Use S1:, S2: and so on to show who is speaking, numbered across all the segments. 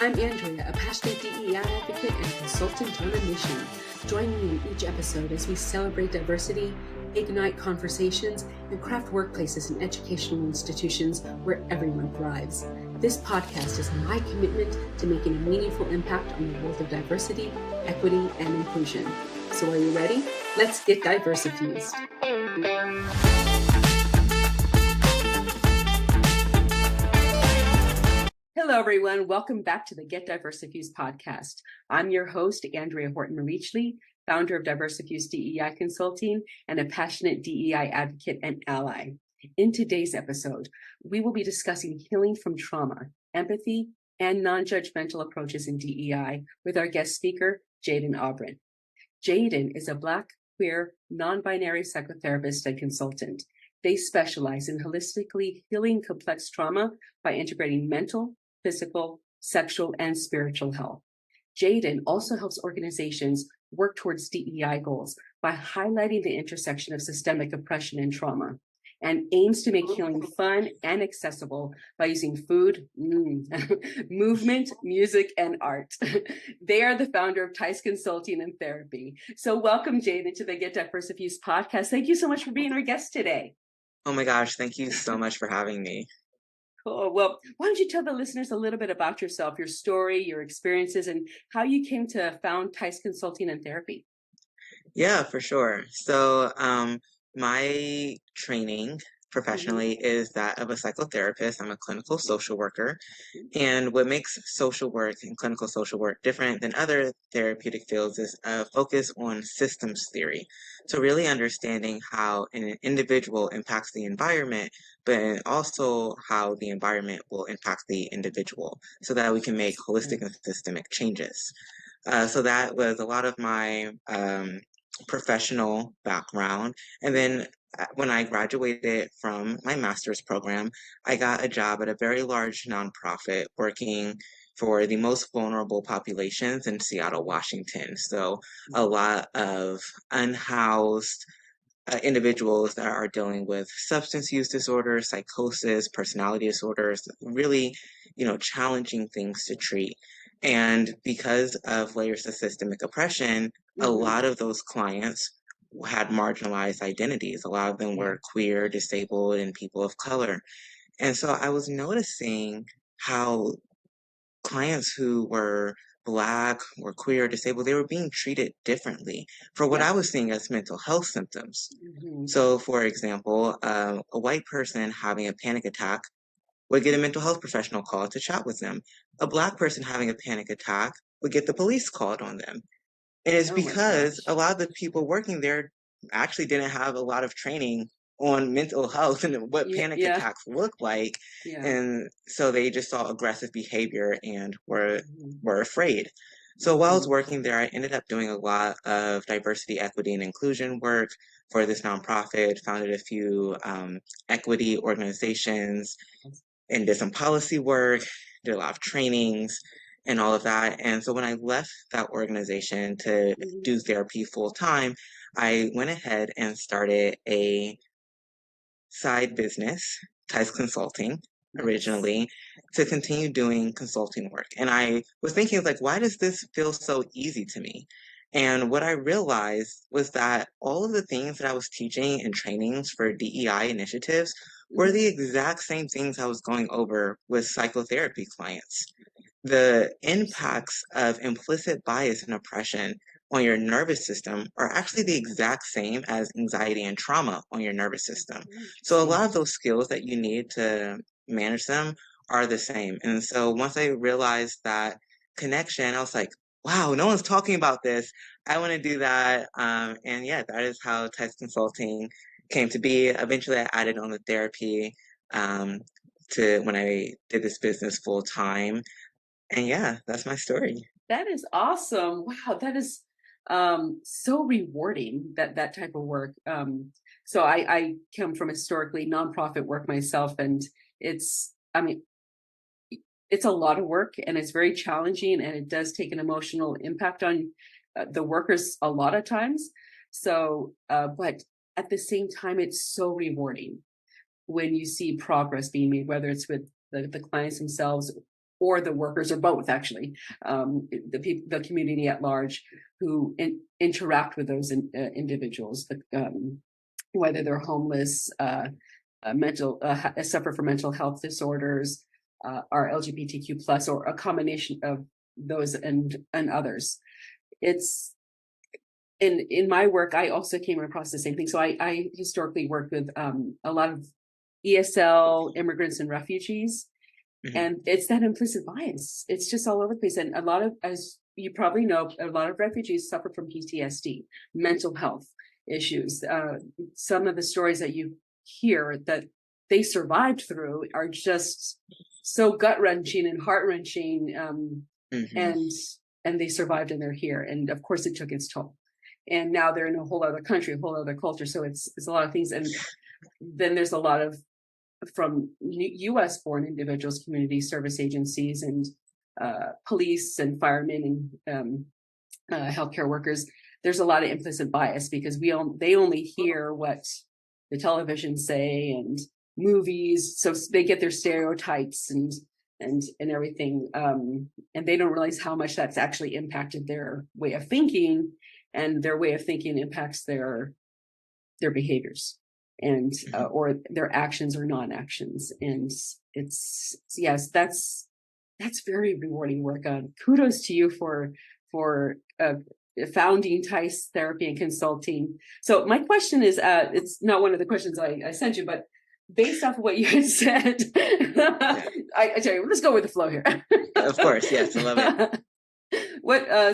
S1: I'm Andrea, a passionate DEI advocate and consultant on a mission. Join me in each episode as we celebrate diversity, ignite conversations, and craft workplaces and educational institutions where everyone thrives. This podcast is my commitment to making a meaningful impact on the world of diversity, equity, and inclusion. So are you ready? Let's get Diversifused. Hello, everyone. Welcome back to the Get Diversifused podcast. I'm your host, Andrea Horton-Mericli, founder of Diversifused DEI Consulting and a passionate DEI advocate and ally. In today's episode, we will be discussing healing from trauma, empathy, and non-judgmental approaches in DEI with our guest speaker, Jayden Aubryn. Jayden is a Black, queer, non-binary psychotherapist and consultant. They specialize in holistically healing complex trauma by integrating mental, physical, sexual, and spiritual health. Jayden also helps organizations work towards DEI goals by highlighting the intersection of systemic oppression and trauma, and aims to make healing fun and accessible by using food, movement, music, and art. They are the founder of TISE Consulting and Therapy. So welcome, Jayden, to the Get Diversifused podcast. Thank you so much for being our guest today.
S2: Oh my gosh, thank you so much for having me.
S1: Cool. Well, why don't you tell the listeners a little bit about yourself, your story, your experiences, and how you came to found TISE Consulting and Therapy?
S2: Yeah, for sure. So, my training professionally is that of a psychotherapist. I'm a clinical social worker. And what makes social work and clinical social work different than other therapeutic fields is a focus on systems theory. So really understanding how an individual impacts the environment, but also how the environment will impact the individual so that we can make holistic and systemic changes. So that was a lot of my professional background. And then when I graduated from my master's program, I got a job at a very large nonprofit working for the most vulnerable populations in Seattle, Washington. So a lot of unhoused individuals that are dealing with substance use disorders, psychosis, personality disorders, really, challenging things to treat. And because of layers of systemic oppression, a lot of those clients had marginalized identities. A lot of them were queer, disabled, and people of color. And so I was noticing how clients who were Black or queer, disabled, they were being treated differently for what I was seeing as mental health symptoms. So, for example, a white person having a panic attack would get a mental health professional called to chat with them. A Black person having a panic attack would get the police called on them. And it's because a lot of the people working there actually didn't have a lot of training on mental health and what panic attacks look like. And so they just saw aggressive behavior and were afraid. So while I was working there, I ended up doing a lot of diversity, equity, and inclusion work for this nonprofit, founded a few equity organizations, and did some policy work, did a lot of trainings and all of that. And so when I left that organization to do therapy full time, I went ahead and started a side business, TISE Consulting, originally, to continue doing consulting work. And I was thinking, like, why does this feel so easy to me? And what I realized was that all of the things that I was teaching and trainings for DEI initiatives were the exact same things I was going over with psychotherapy clients. The impacts of implicit bias and oppression on your nervous system are actually the exact same as anxiety and trauma on your nervous system. So a lot of those skills that you need to manage them are the same. And so once I realized that connection, I was like, wow, no one's talking about this. I want to do that. And yeah, that is how TISE Consulting came to be. Eventually I added on the therapy to when I did this business full time. And yeah, that's my story.
S1: That is awesome. Wow, that is so rewarding, that type of work. So I come from historically nonprofit work myself, and it's a lot of work, and it's very challenging, and it does take an emotional impact on the workers a lot of times. So, but at the same time, it's so rewarding when you see progress being made, whether it's with the clients themselves or the workers, or both actually, the community at large who interact with those individuals, whether they're homeless, suffer from mental health disorders, are LGBTQ plus, or a combination of those and others. It's in my work, I also came across the same thing. So I historically worked with a lot of ESL immigrants and refugees. Mm-hmm. And it's that implicit bias. It's just all over the place. And a lot of, as you probably know, a lot of refugees suffer from PTSD, mental health issues. Some of the stories that you hear that they survived through are just so gut-wrenching and heart-wrenching. Mm-hmm. And they survived and they're here. And of course it took its toll. And now they're in a whole other country, a whole other culture. So it's a lot of things. And then there's a lot of, from U.S. born individuals, community service agencies, and police and firemen and healthcare workers. There's a lot of implicit bias because they only hear what the television say and movies, so they get their stereotypes and everything, and they don't realize how much that's actually impacted their way of thinking, and their way of thinking impacts their behaviors and or their actions or non-actions. And it's, yes, that's very rewarding work. Kudos to you for founding TISE Therapy and Consulting. So my question is, it's not one of the questions I sent you, but based off of what you had said, I tell you, let's go with the flow here.
S2: Of course, yes, I love it.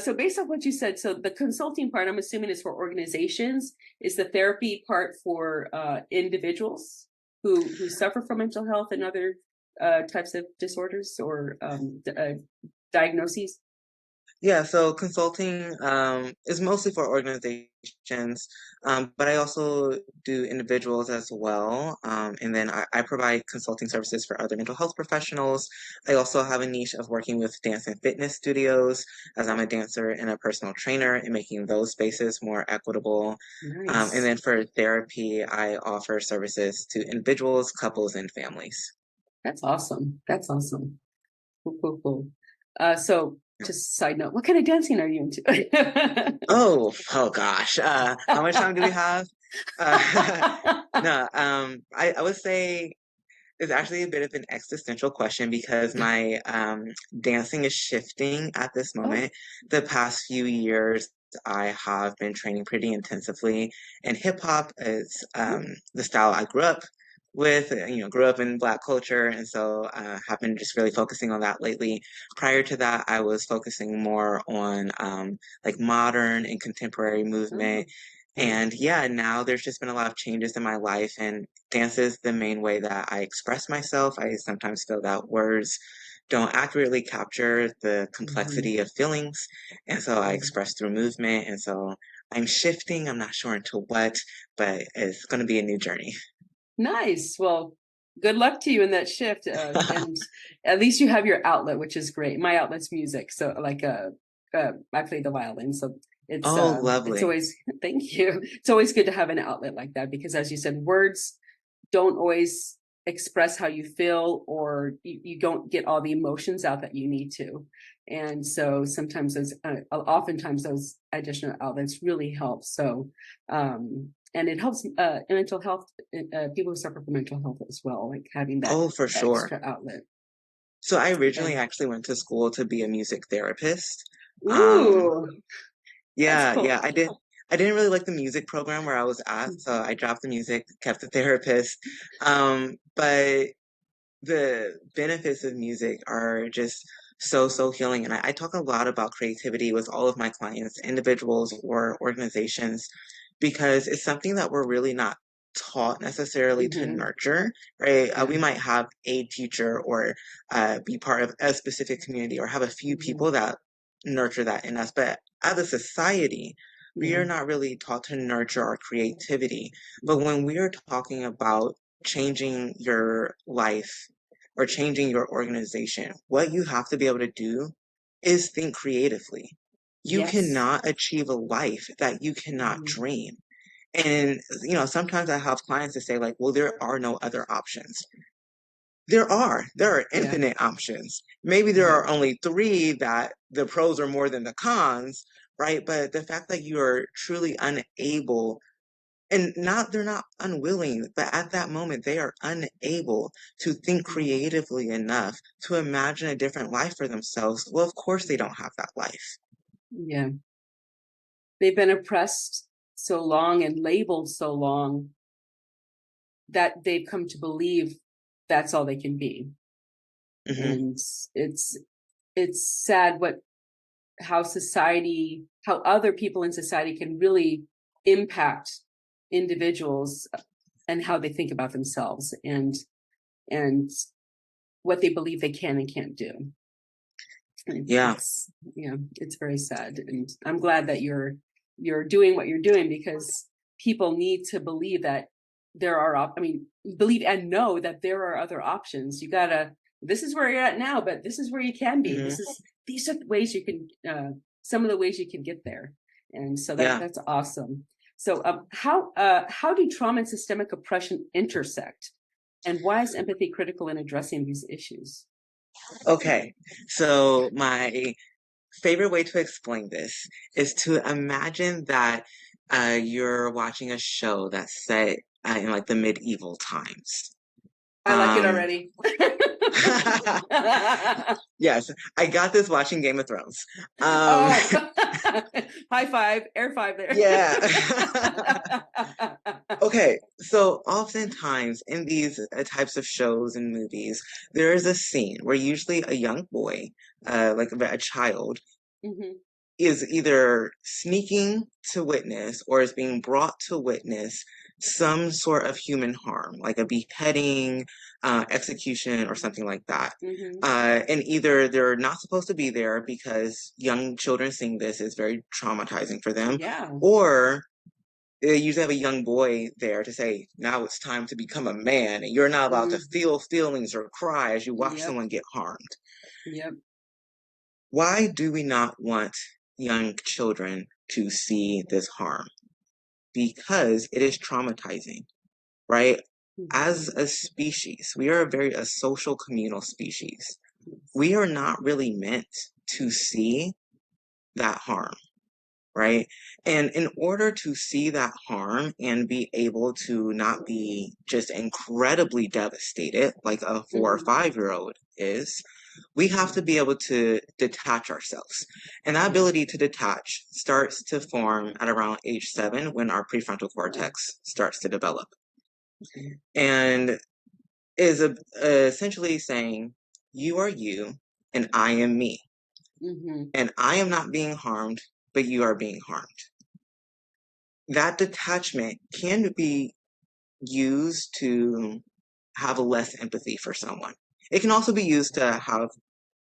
S1: So based off what you said, so the consulting part, I'm assuming, is for organizations. Is the therapy part for individuals who suffer from mental health and other types of disorders or diagnoses?
S2: Yeah, so consulting is mostly for organizations, but I also do individuals as well. And then I provide consulting services for other mental health professionals. I also have a niche of working with dance and fitness studios, as I'm a dancer and a personal trainer, and making those spaces more equitable. Nice. And then for therapy, I offer services to individuals, couples, and families.
S1: That's awesome. That's awesome. Cool. So, just side note, what kind of dancing are you into?
S2: oh gosh. How much time do we have? No, I would say it's actually a bit of an existential question because my dancing is shifting at this moment. The past few years, I have been training pretty intensively, and hip hop is the style I grew up with, grew up in Black culture, and so have been just really focusing on that lately. Prior to that, I was focusing more on like modern and contemporary movement. And yeah, now there's just been a lot of changes in my life, and dance is the main way that I express myself. I sometimes feel that words don't accurately capture the complexity of feelings, and so I express through movement. And so I'm shifting. I'm not sure into what, but it's going to be a new journey. Nice.
S1: Well, good luck to you in that shift. And at least you have your outlet, which is great. My outlet's music. So like, I play the violin. So it's,
S2: lovely.
S1: It's always, thank you. It's always good to have an outlet like that, because as you said, words don't always express how you feel, or you don't get all the emotions out that you need to. And so sometimes oftentimes those additional outlets really help. So, and it helps mental health, people who suffer from mental health as well, like having that
S2: for sure.
S1: extra outlet.
S2: So I originally actually went to school to be a music therapist.
S1: Ooh,
S2: yeah, cool. I didn't really like the music program where I was at, so I dropped the music, kept the therapist. But the benefits of music are just so healing. And I talk a lot about creativity with all of my clients, individuals or organizations, because it's something that we're really not taught necessarily to nurture, right? We might have a teacher or be part of a specific community or have a few people that nurture that in us. But as a society, we are not really taught to nurture our creativity. But when we are talking about changing your life or changing your organization, what you have to be able to do is think creatively. You cannot achieve a life that you cannot dream. And, sometimes I have clients that say like, well, there are no other options. There are
S1: Yeah.
S2: infinite options. Maybe there are only 3 that the pros are more than the cons, right? But the fact that you are truly unable, and they're not unwilling, but at that moment they are unable to think creatively enough to imagine a different life for themselves. Well, of course they don't have that life.
S1: Yeah. They've been oppressed so long and labeled so long that they've come to believe that's all they can be. And it's sad how other people in society can really impact individuals and how they think about themselves and what they believe they can and can't do.
S2: Yeah.
S1: It's very sad. And I'm glad that you're doing what you're doing, because people need to believe that believe and know that there are other options. This is where you're at now, but this is where you can be. These are the ways you can, some of the ways you can get there. And so that's awesome. So how do trauma and systemic oppression intersect? And why is empathy critical in addressing these issues?
S2: Okay, so my favorite way to explain this is to imagine that you're watching a show that's set in like the medieval times.
S1: I like it already.
S2: Yes, I got this watching Game of Thrones.
S1: High five, air five there.
S2: Yeah. Okay, so oftentimes in these types of shows and movies, there is a scene where usually a young boy, like a child, is either sneaking to witness or is being brought to witness some sort of human harm, like a beheading, execution, or something like that. And either they're not supposed to be there because young children seeing this is very traumatizing for them, or they usually have a young boy there to say, now it's time to become a man, and you're not allowed to feel feelings or cry as you watch someone get harmed. Why do we not want young children to see this harm? Because it is traumatizing, right? As a species, we are a social communal species. We are not really meant to see that harm, right? And in order to see that harm and be able to not be just incredibly devastated like a 4 or 5-year-old is, we have to be able to detach ourselves. And that ability to detach starts to form at around age 7 when our prefrontal cortex starts to develop. And is essentially saying, you are you and I am me. And I am not being harmed, but you are being harmed. That detachment can be used to have less empathy for someone. It can also be used to have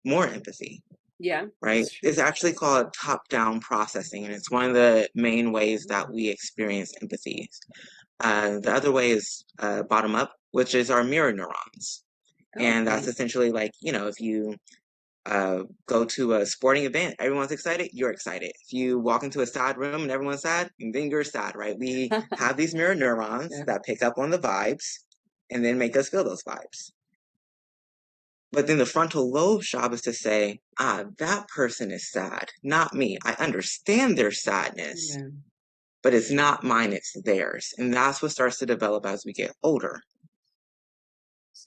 S2: more empathy. Yeah. Right? It's actually called top-down processing, and it's one of the main ways that we experience empathy. The other way is bottom-up, which is our mirror neurons. And that's essentially like, if you go to a sporting event, everyone's excited, you're excited. If you walk into a sad room and everyone's sad, and then you're sad, right? We have these mirror neurons that pick up on the vibes and then make us feel those vibes. But then the frontal lobe's job is to say, that person is sad, not me. I understand their sadness, but it's not mine, it's theirs. And that's what starts to develop as we get older.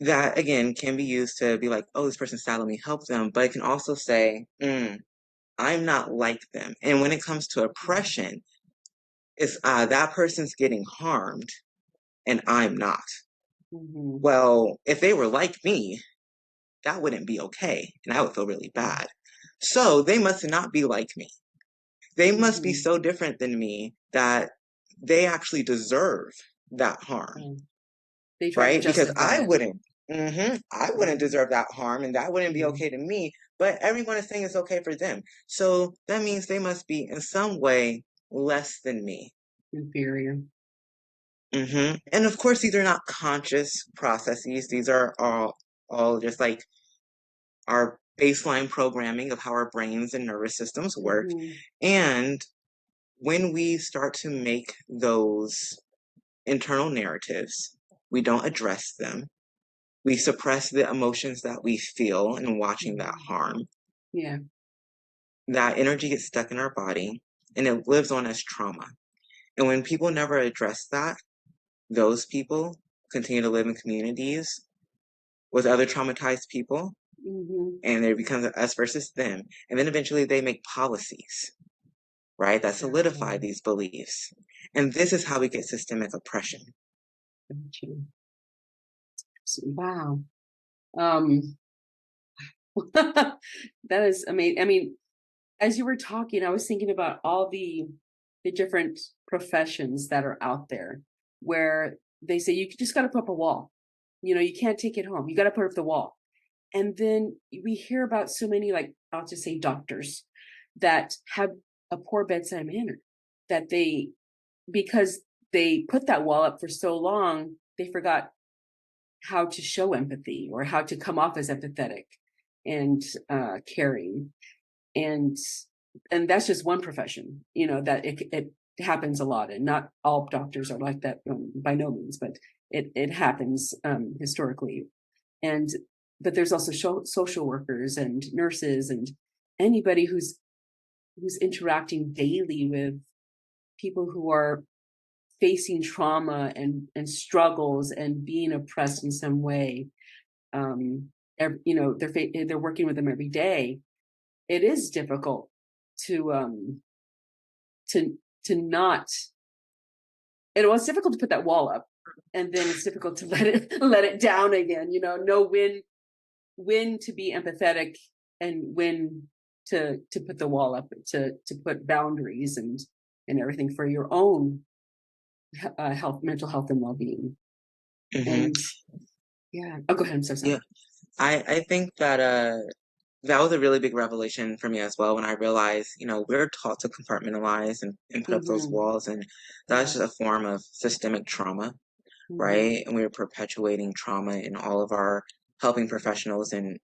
S2: That, again, can be used to be like, oh, this person's sad, let me help them. But it can also say, I'm not like them. And when it comes to oppression, it's that person's getting harmed and I'm not. Well, if they were like me, that wouldn't be okay. And I would feel really bad. So they must not be like me. They must be so different than me that they actually deserve that harm. Right? Because I wouldn't. I wouldn't deserve that harm, and that wouldn't be okay to me. But everyone is saying it's okay for them. So that means they must be in some way less than me. Inferior. And of course, these are not conscious processes. These are all just like our baseline programming of how our brains and nervous systems work. And when we start to make those internal narratives, we don't address them. We suppress the emotions that we feel in watching that harm.
S1: Yeah.
S2: That energy gets stuck in our body and it lives on as trauma. And when people never address that, those people continue to live in communities with other traumatized people, and there becomes us versus them. And then eventually they make policies, right, that solidify these beliefs. And this is how we get systemic oppression.
S1: Wow. That is amazing. I mean, as you were talking, I was thinking about all the different professions that are out there where they say you just got to put up a wall. You know, you can't take it home. You got to put up the wall. And then we hear about so many, like, I'll just say doctors that have a poor bedside manner, that because they put that wall up for so long, they forgot how to show empathy or how to come off as empathetic and caring. And that's just one profession, you know, that it happens a lot, and not all doctors are like that, by no means, but it happens historically. But there's also social workers and nurses and anybody who's interacting daily with people who are facing trauma and struggles and being oppressed in some way. You know, they're working with them every day. It is difficult to not. It's difficult to put that wall up, and then it's difficult to let it down again. You know when to be empathetic and when to put the wall up, to put boundaries and everything for your own mental health and well-being. And yeah, go ahead. I'm so sorry.
S2: Yeah, I think that that was a really big revelation for me as well, when I realized, you know, we're taught to compartmentalize and put up those walls, and that's just a form of systemic trauma, right? And we're perpetuating trauma in all of our helping professionals. And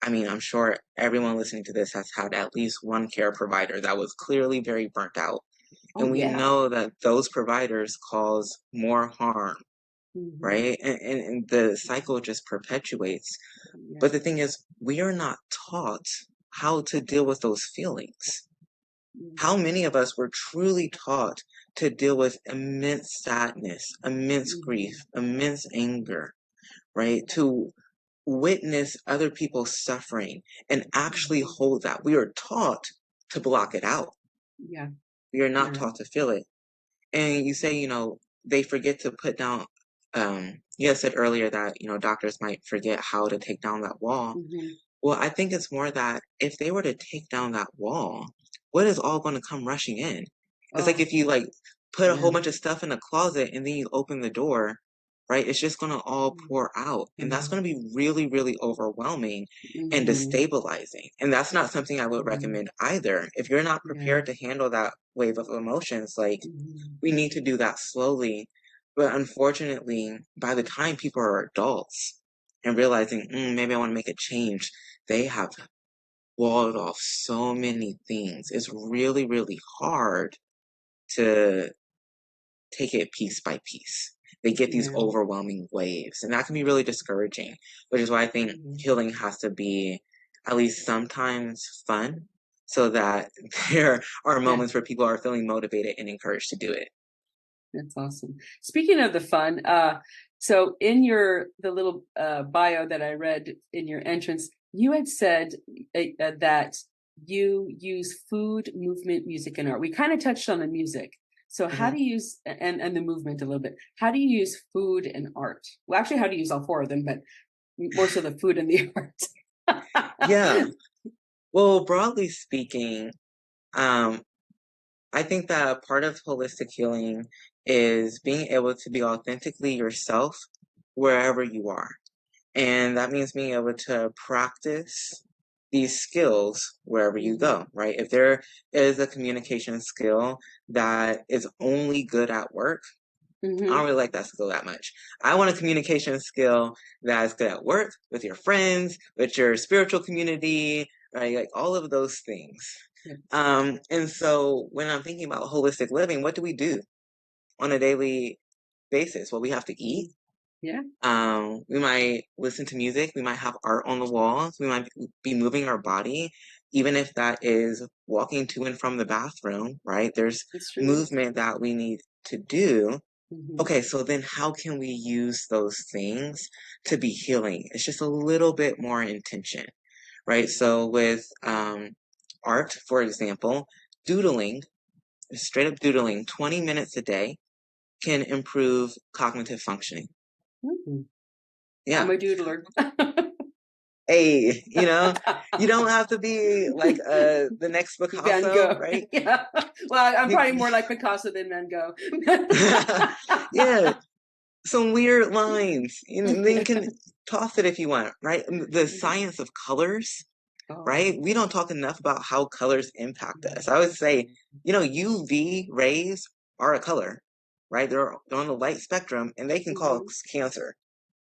S2: I mean, I'm sure everyone listening to this has had at least one care provider that was clearly very burnt out. And we know that those providers cause more harm, right? And the cycle just perpetuates. But the thing is, we are not taught how to deal with those feelings. How many of us were truly taught to deal with immense sadness, immense grief, immense anger, right? To witness other people's suffering and actually hold that. We are taught to block it out.
S1: Yeah.
S2: We are not taught to feel it. And you say, you know, they forget to put down, you had said earlier that, you know, doctors might forget how to take down that wall. Well, I think it's more that if they were to take down that wall, what is all going to come rushing in? It's like if you like put a whole bunch of stuff in a closet and then you open the door, right? It's just going to all pour out. And that's going to be really, really overwhelming and destabilizing. And that's not something I would recommend either. If you're not prepared to handle that wave of emotions, like we need to do that slowly. But unfortunately, by the time people are adults and realizing, maybe I want to make a change, they have walled off so many things. It's really, really hard to take it piece by piece. They get these overwhelming waves, and that can be really discouraging, which is why I think healing has to be at least sometimes fun, so that there are moments where people are feeling motivated and encouraged to do it.
S1: That's awesome. Speaking of the fun, so in the little bio that I read in your entrance, you had said that you use food, movement, music, and art. We kind of touched on the music. So how do you use, and the movement a little bit, how do you use food and art? Well, actually, how do you use all four of them, but more so the food and the art?
S2: Yeah. Well, broadly speaking, I think that part of holistic healing is being able to be authentically yourself wherever you are. And that means being able to practice these skills wherever you go, right? If there is a communication skill that is only good at work, I don't really like that skill that much. I want a communication skill that's good at work, with your friends, with your spiritual community, right? Like all of those things. And so when I'm thinking about holistic living, what do we do on a daily basis? Well, we have to eat,
S1: Yeah.
S2: We might listen to music. We might have art on the walls. We might be moving our body, even if that is walking to and from the bathroom, right? There's
S1: It's true.
S2: movement that we need to do.
S1: Mm-hmm.
S2: Okay, so then how can we use those things to be healing? It's just a little bit more intention, right? So with art, for example, doodling, straight up doodling 20 minutes a day can improve cognitive functioning.
S1: Mm-hmm. I'm
S2: Yeah.
S1: a doodler.
S2: Hey, you don't have to be like the next
S1: Van
S2: Picasso,
S1: Gogh.
S2: right?
S1: Yeah. Well, I'm
S2: You,
S1: probably more like Picasso than Van Gogh.
S2: yeah, some weird lines. And then you can toss it if you want, right? The science of colors,
S1: Oh.
S2: right? We don't talk enough about how colors impact us. I would say, UV rays are a color, right? They're on the light spectrum and they can cause
S1: Mm-hmm.
S2: cancer.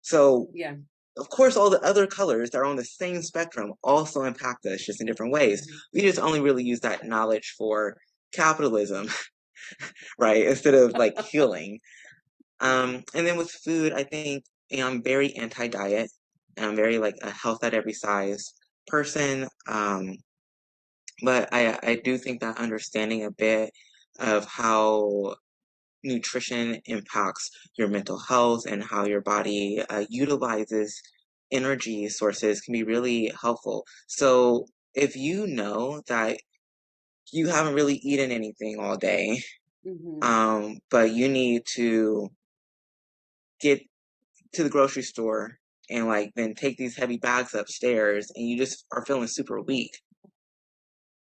S2: So
S1: Yeah.
S2: of course, all the other colors that are on the same spectrum also impact us just in different ways. We just only really use that knowledge for capitalism, right? Instead of like healing. And then with food, I think I'm very anti-diet. And I'm very like a health at every size person. But I do think that understanding a bit of how nutrition impacts your mental health and how your body utilizes energy sources can be really helpful. So if you know that you haven't really eaten anything all day,
S1: Mm-hmm.
S2: but you need to get to the grocery store and like then take these heavy bags upstairs and you just are feeling super weak,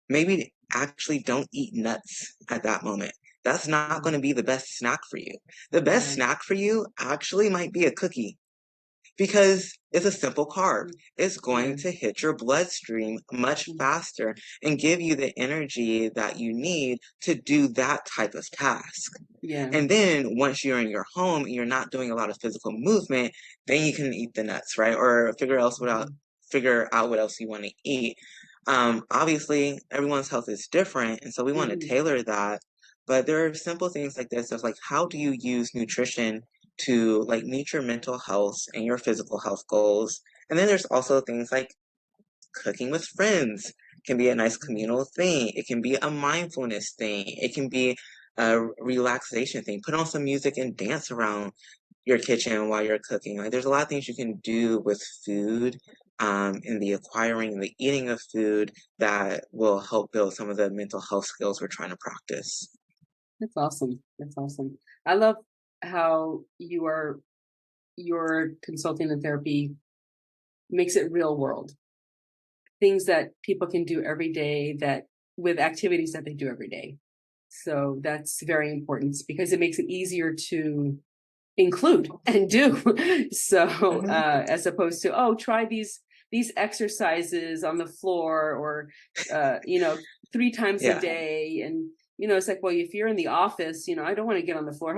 S2: maybe actually don't eat nuts at that moment. That's not going to be the best snack for you. The best
S1: Right.
S2: snack for you actually might be a cookie because it's a simple carb. It's
S1: Yeah.
S2: going to hit your bloodstream much faster and give you the energy that you need to do that type of task.
S1: Yeah.
S2: And then once you're in your home and you're not doing a lot of physical movement, then you can eat the nuts, right? Or figure out what else you want to eat. Obviously, everyone's health is different, and so we want to
S1: Mm-hmm.
S2: tailor that. But there are simple things like this of like, how do you use nutrition to like meet your mental health and your physical health goals? And then there's also things like cooking with friends. It can be a nice communal thing. It can be a mindfulness thing. It can be a relaxation thing. Put on some music and dance around your kitchen while you're cooking. Like there's a lot of things you can do with food, in the acquiring and the eating of food that will help build some of the mental health skills we're trying to practice.
S1: That's awesome. That's awesome. I love how your consulting and therapy makes it real world. Things that people can do every day that with activities that they do every day. So that's very important because it makes it easier to include and do. So as opposed to, oh, try these exercises on the floor or 3 times a
S2: Yeah.
S1: day. And it's like, well, if you're in the office, I don't want to get on the floor.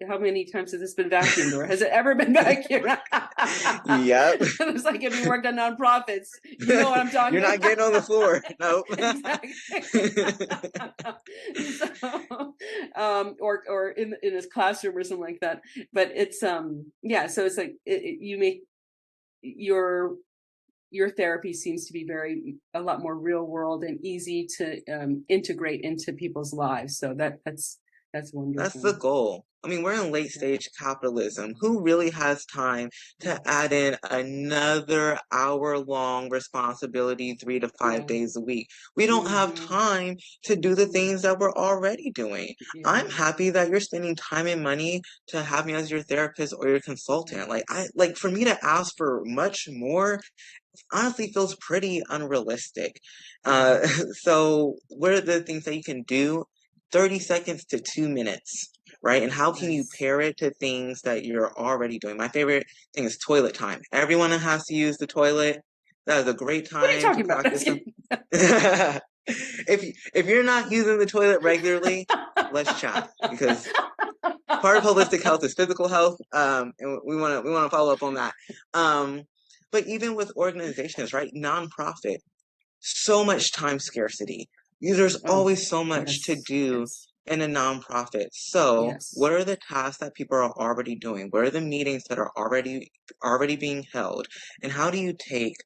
S1: How many times has this been vacuumed, or has it ever been vacuumed?
S2: Yep.
S1: It's like if you worked on nonprofits, you know what I'm talking
S2: You're not
S1: about.
S2: getting on the floor. Nope.
S1: Exactly. So, or in his classroom or something like that. But it's yeah. So it's like you make your therapy seems to be a lot more real world and easy to integrate into people's lives. So that's
S2: That's
S1: wonderful.
S2: the goal. I mean, we're in late stage capitalism. Who really has time to add in another hour-long responsibility 3 to 5 days a week? We don't have time to do the things that we're already doing. I'm happy that you're spending time and money to have me as your therapist or your consultant. Like for me to ask for much more honestly feels pretty unrealistic. So what are the things that you can do? 30 seconds to 2 minutes, right? And how can you pair it to things that you're already doing? My favorite thing is toilet time. Everyone has to use the toilet. That is a great
S1: What are you
S2: time to
S1: talking about?
S2: practice some. If you're not using the toilet regularly, let's chat because part of holistic health is physical health, and we want to follow up on that. But even with organizations, right, nonprofit, so much time scarcity. There's always so much to do in a nonprofit. So
S1: Yes.
S2: what are the tasks that people are already doing? What are the meetings that are already being held? And how do you take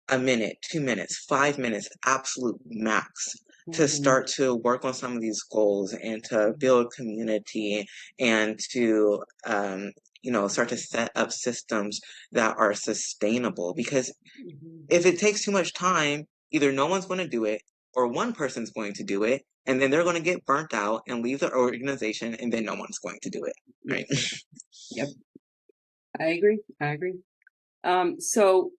S2: a minute, 2 minutes, 5 minutes, absolute max, to
S1: Mm-hmm.
S2: start to work on some of these goals and to build community and to, start to set up systems that are sustainable? Because
S1: Mm-hmm.
S2: if it takes too much time, either no one's going to do it or one person's going to do it, and then they're going to get burnt out and leave the organization, and then no one's going to do it, right?
S1: Yes. Yep. I agree. I agree. So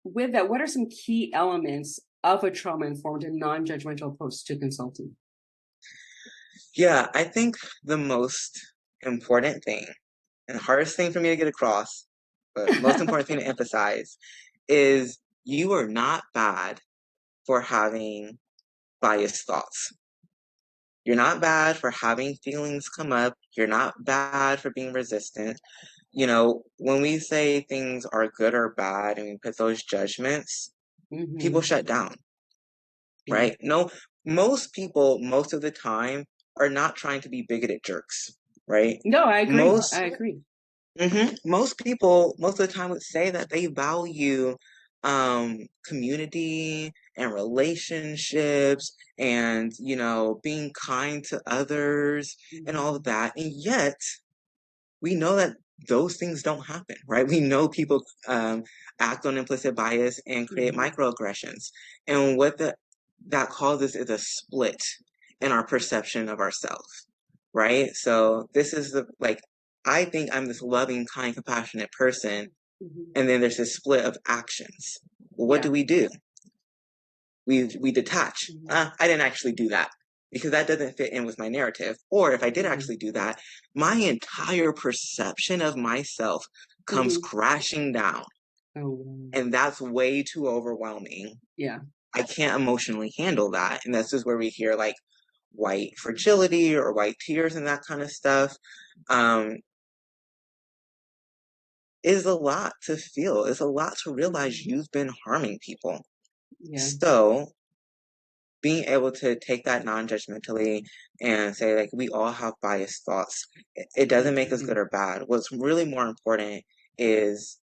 S1: with that, what are some key elements of a trauma-informed and non-judgmental approach to consulting?
S2: Yeah, I think the most important thing, and the hardest thing for me to get across, but most important thing to emphasize, is you are not bad for having biased thoughts. You're not bad for having feelings come up. You're not bad for being resistant. When we say things are good or bad and we put those judgments, people
S1: Mm-hmm.
S2: shut down,
S1: Yeah.
S2: right? No, most people, most of the time, are not trying to be bigoted jerks, right?
S1: No, I agree.
S2: Most
S1: I agree.
S2: Most people, most of the time, would say that they value community and relationships and, being kind to others and all of
S1: Mm-hmm.
S2: that. And yet, we know that those things don't happen, right? We know people act on implicit bias and create
S1: Mm-hmm.
S2: microaggressions. And that causes is a split in our perception of ourselves, right? So this is I think I'm this loving, kind, compassionate person,
S1: Mm-hmm.
S2: and then there's this split of actions. Well, what
S1: Yeah.
S2: do? We detach.
S1: Mm-hmm.
S2: I didn't actually do that because that doesn't fit in with my narrative. Or if I did
S1: Mm-hmm.
S2: actually do that, my entire perception of myself comes
S1: Mm-hmm.
S2: crashing down.
S1: Oh,
S2: And that's way too overwhelming.
S1: yeah.
S2: I can't emotionally handle that. And this is where we hear like white fragility or white tears and that kind of stuff. Um, is a lot to feel. It's a lot to realize
S1: Mm-hmm.
S2: you've been harming people.
S1: Yeah.
S2: So being able to take that non-judgmentally and say like we all have biased thoughts, it doesn't
S1: Yes,
S2: make
S1: we
S2: us
S1: do.
S2: good or bad. What's really more important is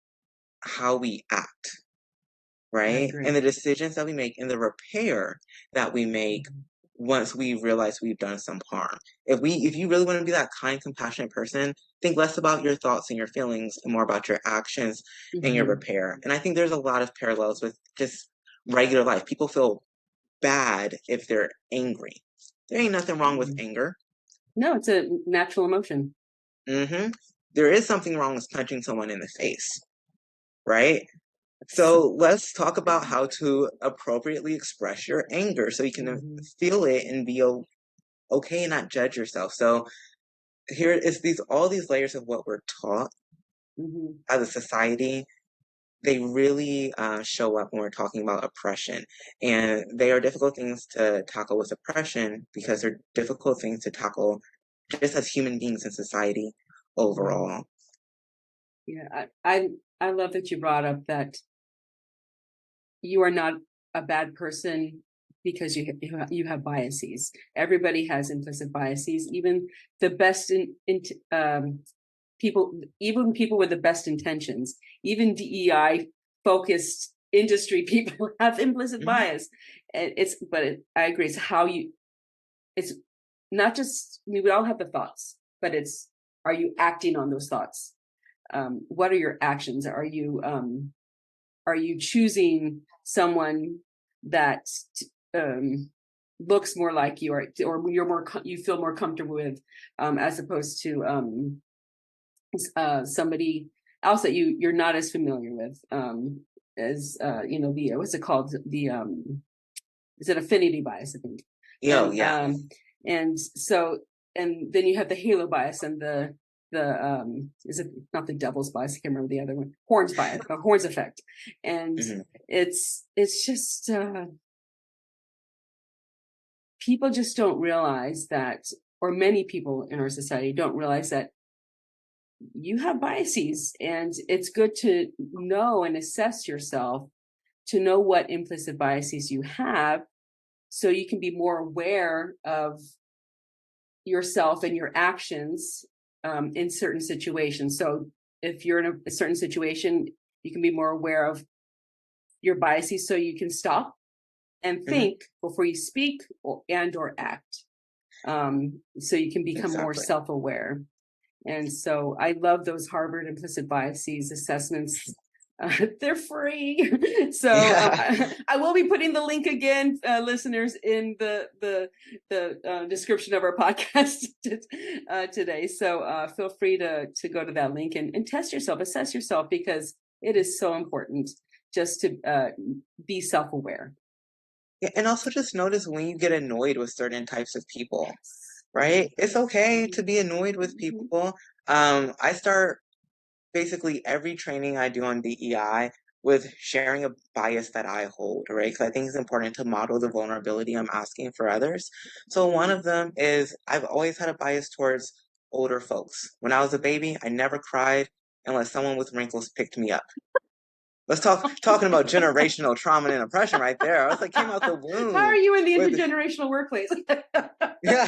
S2: how we act,
S1: I
S2: right?
S1: agree.
S2: And the decisions that we make and the repair that we make
S1: Mm-hmm.
S2: once we realize we've done some harm. If you really want to be that kind, compassionate person, think less about your thoughts and your feelings and more about your actions and your
S1: Mm-hmm.
S2: repair. And I think there's a lot of parallels with just regular life. People feel bad if they're angry. There ain't nothing wrong with
S1: Mm-hmm.
S2: anger.
S1: No, it's a natural emotion.
S2: hmm There is something wrong with punching someone in the face, right? So let's talk about how to appropriately express your anger so you can
S1: Mm-hmm.
S2: feel it and be okay and not judge yourself. So here is all these layers of what we're taught
S1: Mm-hmm.
S2: as a society. They really show up when we're talking about oppression. And they are difficult things to tackle with oppression because they're difficult things to tackle just as human beings in society
S1: Mm-hmm.
S2: overall.
S1: Yeah, I love that you brought up that you are not a bad person because you have biases. Everybody has implicit biases. Even the best people, even people with the best intentions, even DEI focused industry people have implicit
S2: hmm
S1: bias. And I agree. It's how you. It's not just. I mean, we all have the thoughts, but are you acting on those thoughts? What are your actions? Are you choosing someone that looks more like you, or you feel more comfortable with, as opposed to somebody else that you're not as familiar with, as the what's it called, the is it affinity bias, I think.
S2: Yo,
S1: and
S2: yeah.
S1: and so and then you have the halo bias and the is it not the devil's bias, I can't remember the other one, horns bias, horns effect. And
S2: hmm
S1: it's just people just don't realize that, or many people in our society don't realize that you have biases, and it's good to know and assess yourself to know what implicit biases you have, so you can be more aware of yourself and your actions in certain situations. So if you're in a certain situation, you can be more aware of your biases, so you can stop and think before you speak or act. So you can become more self-aware. And so I love those Harvard implicit biases assessments. They're free. So I will be putting the link again, listeners, in the description of our podcast today. So feel free to go to that link and test yourself, assess yourself, because it is so important just to be self-aware.
S2: Yeah, and also just notice when you get annoyed with certain types of people, right? It's okay to be annoyed with people. I start basically every training I do on DEI with sharing a bias that I hold, right? Because I think it's important to model the vulnerability I'm asking for others. So one of them is I've always had a bias towards older folks. When I was a baby, I never cried unless someone with wrinkles picked me up. Let's talking about generational trauma and oppression right there. I was like, came out the womb.
S1: How are you in the intergenerational workplace?
S2: Yeah,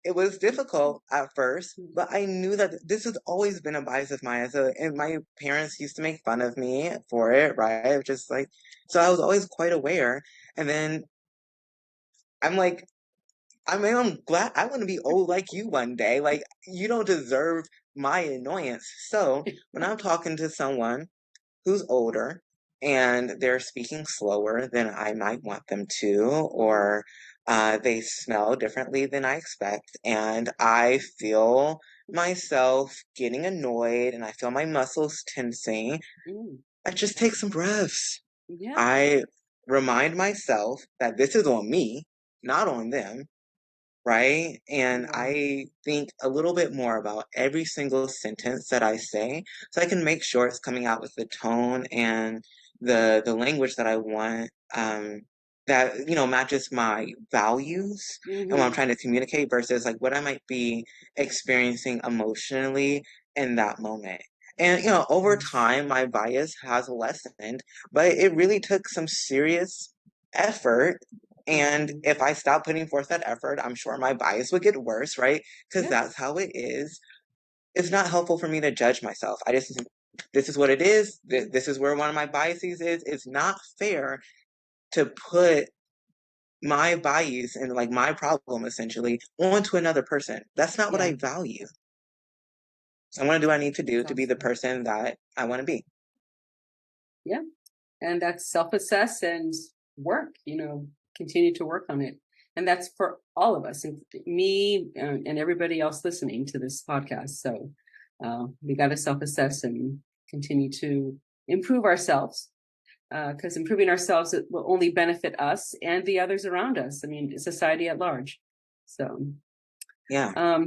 S2: it was difficult at first, but I knew that this has always been a bias of mine. And my parents used to make fun of me for it, right? Just like, so I was always quite aware. And then I'm like, I'm glad I want to be old like you one day. Like, you don't deserve my annoyance. So when I'm talking to someone who's older and they're speaking slower than I might want them to, or they smell differently than I expect, and I feel myself getting annoyed and I feel my muscles tensing, I just take some breaths. Yeah. I remind myself that this is on me, not on them. Right? And I think a little bit more about every single sentence that I say so I can make sure it's coming out with the tone and the language that I want, that, matches my values and what I'm trying to communicate versus like what I might be experiencing emotionally in that moment. And, over time, my bias has lessened, but it really took some serious effort. And if I stop putting forth that effort, I'm sure my bias would get worse, right? Because that's how it is. It's not helpful for me to judge myself. This is what it is. This is where one of my biases is. It's not fair to put my bias and like my problem essentially onto another person. That's not what I value. So I'm going to do what I need to do to be the person that I want to be.
S1: Yeah. And that's self-assess and work, continue to work on it. And that's for all of us, and me and everybody else listening to this podcast. So we got to self-assess and continue to improve ourselves, because improving ourselves will only benefit us and the others around us. I mean, society at large. So, yeah.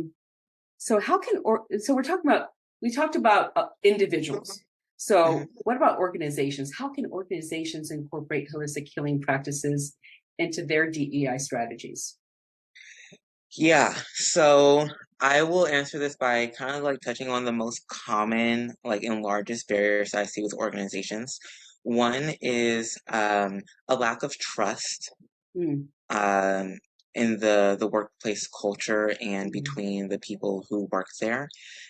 S1: So how can, so we talked about individuals. So what about organizations? How can organizations incorporate holistic healing practices into their DEI strategies?
S2: Yeah, so I will answer this by kind of like touching on the most common, like, and largest barriers I see with organizations. One is a lack of trust in the workplace culture and between the people who work there.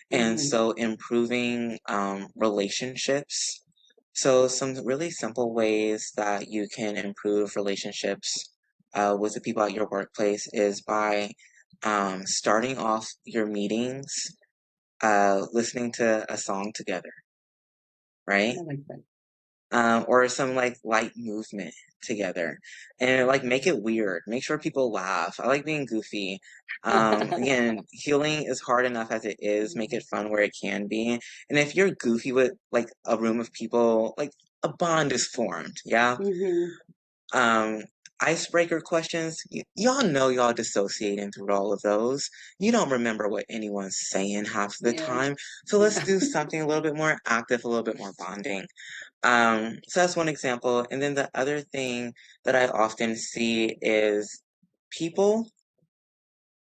S2: And so improving relationships. So some really simple ways that you can improve relationships with the people at your workplace is by starting off your meetings listening to a song together, right?
S1: I like that.
S2: Or some like light movement together, and like make it weird. Make sure people laugh. I like being goofy. Again, healing is hard enough as it is. Make it fun where it can be. And if you're goofy with like a room of people, like a bond is formed. Yeah. Icebreaker questions. Y'all know y'all dissociating through all of those. You don't remember what anyone's saying half the time. So let's do something a little bit more active, a little bit more bonding. So that's one example. And then the other thing that I often see is people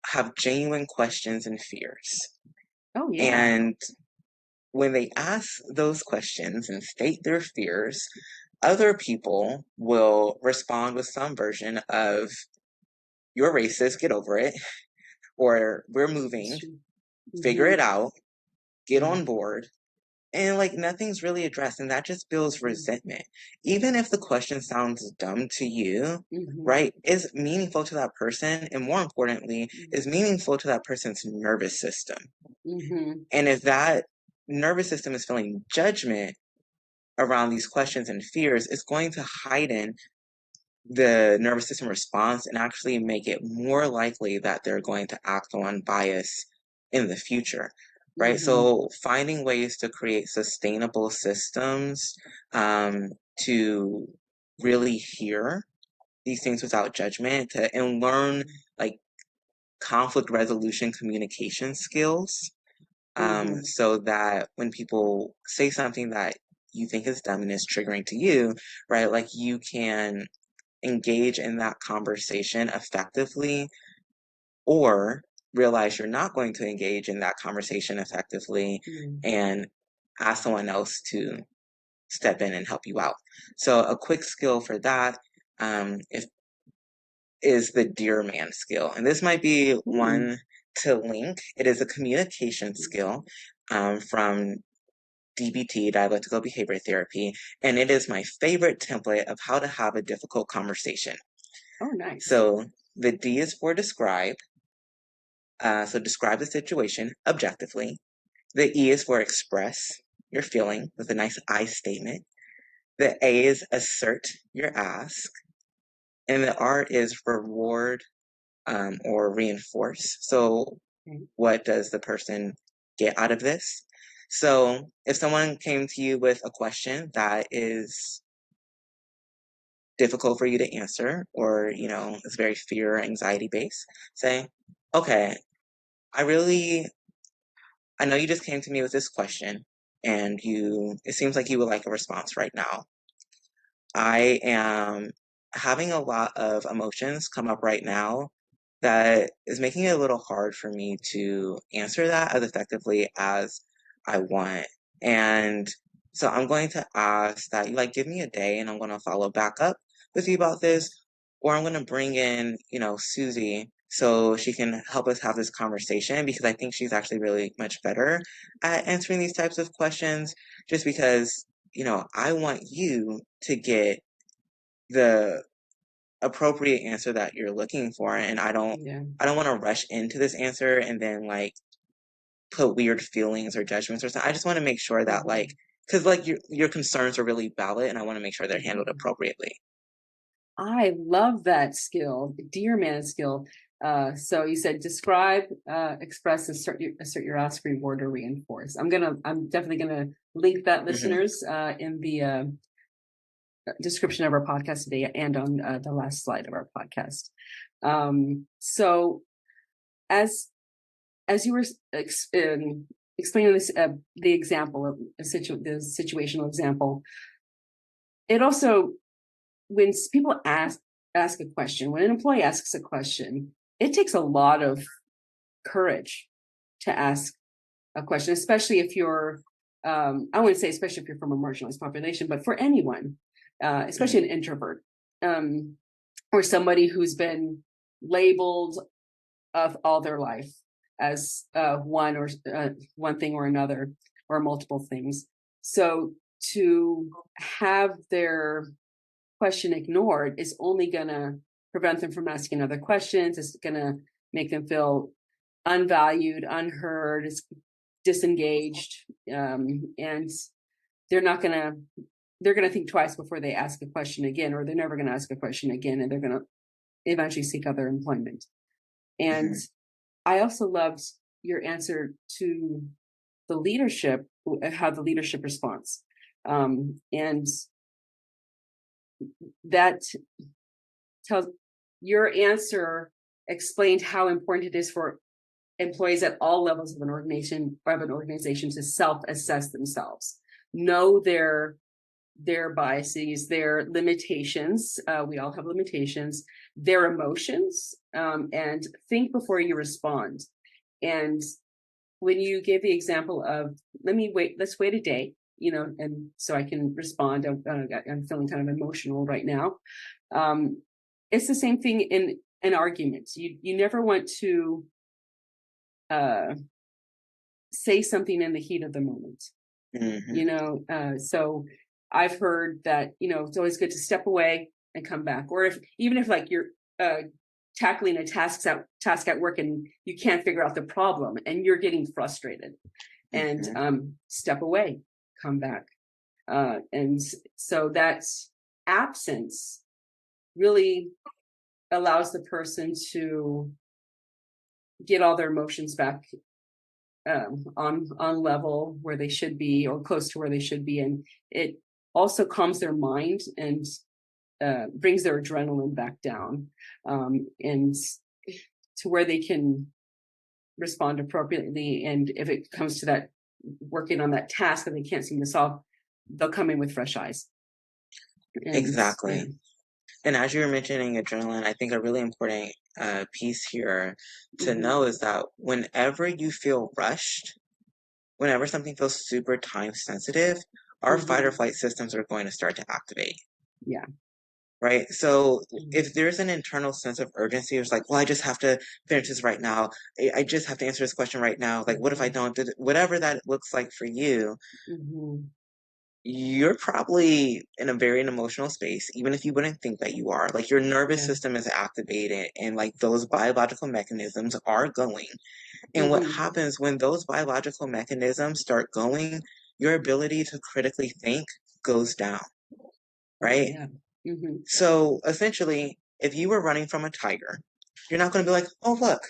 S2: have genuine questions and fears.
S1: Oh, yeah.
S2: And when they ask those questions and state their fears, other people will respond with some version of, "You're racist, get over it." or we're moving, figure it out, get on board. And like nothing's really addressed, and that just builds resentment. Even if the question sounds dumb to you, right, is meaningful to that person, and more importantly, is meaningful to that person's nervous system. And if that nervous system is feeling judgment around these questions and fears, it's going to heighten the nervous system response and actually make it more likely that they're going to act on bias in the future. Right. So finding ways to create sustainable systems to really hear these things without judgment and learn like conflict resolution communication skills so that when people say something that you think is dumb and is triggering to you, right, like you can engage in that conversation effectively, or realize you're not going to engage in that conversation effectively and ask someone else to step in and help you out. So a quick skill for that is the Dear Man skill. And this might be one to link. It is a communication skill from DBT, dialectical behavior therapy, and it is my favorite template of how to have a difficult conversation.
S1: Oh, nice.
S2: So the D is for describe. So describe the situation objectively. The E is for express your feeling with a nice I statement. The A is assert your ask. And the R is reward or reinforce. So what does the person get out of this? So if someone came to you with a question that is difficult for you to answer, or, you know, it's very fear or anxiety based, say, okay, I know you just came to me with this question and it seems like you would like a response right now. I am having a lot of emotions come up right now that is making it a little hard for me to answer that as effectively as I want. And so I'm going to ask that you like give me a day and I'm going to follow back up with you about this, or I'm going to bring in, you know, Susie so she can help us have this conversation, because I think she's actually really much better at answering these types of questions, just because, you know, I want you to get the appropriate answer that you're looking for, and I don't want to rush into this answer and then like put weird feelings or judgments or something. I just want to make sure that like, because like your concerns are really valid, and I want to make sure they're handled appropriately.
S1: I love that skill, the Dear Man skill. So you said describe, express, assert your ask, reward, or reinforce. I'm definitely gonna link that, listeners, in the description of our podcast today and on the last slide of our podcast. So as you were explaining this, the example of the situational example, it also, when people ask a question, when an employee asks a question, it takes a lot of courage to ask a question, especially if you're, I wouldn't say especially if you're from a marginalized population, but for anyone, especially an introvert, or somebody who's been labeled of all their life as one thing or another, or multiple things. So to have their question ignored is only going to prevent them from asking other questions. It's going to make them feel unvalued, unheard, it's disengaged, and they're going to think twice before they ask a question again, or they're never going to ask a question again, and they're going to eventually seek other employment. And I also loved your answer to the leadership, how the leadership response, and that tells, your answer explained how important it is for employees at all levels of an organization to self-assess themselves, know their biases, their limitations. We all have limitations, their emotions, and think before you respond. And when you gave the example of, let's wait a day, you know, and so I can respond. I'm feeling kind of emotional right now. It's the same thing in arguments. You never want to say something in the heat of the moment. So I've heard that, it's always good to step away and come back. Or even if like you're tackling a task at work and you can't figure out the problem and you're getting frustrated, and step away, come back. And so that absence really allows the person to get all their emotions back on level where they should be, or close to where they should be, and it also calms their mind and brings their adrenaline back down, and to where they can respond appropriately. And if it comes to that, working on that task that they can't seem to solve, they'll come in with fresh eyes.
S2: Exactly. And as you were mentioning adrenaline, I think a really important piece here to know is that whenever you feel rushed, whenever something feels super time sensitive, our fight or flight systems are going to start to activate.
S1: Yeah.
S2: Right. So if there's an internal sense of urgency, it's like, well, I just have to finish this right now. I just have to answer this question right now. Like, what if I don't? Whatever that looks like for you, you're probably in a very emotional space, even if you wouldn't think that you are. Like, your nervous system is activated and like those biological mechanisms are going. And what happens when those biological mechanisms start going, your ability to critically think goes down. Right? So essentially, if you were running from a tiger, you're not going to be like, oh, look,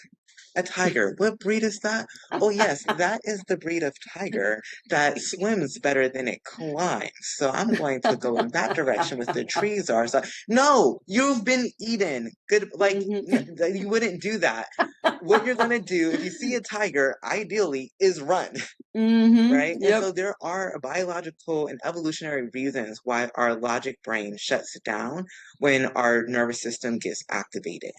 S2: a tiger. What breed is that? Oh, yes, that is the breed of tiger that swims better than it climbs. So I'm going to go in that direction with the trees are. So, no, you've been eaten. Good, like, you wouldn't do that. What you're going to do if you see a tiger, ideally, is run. Right? And so there are biological and evolutionary reasons why our logic brain shuts down when our nervous system gets activated.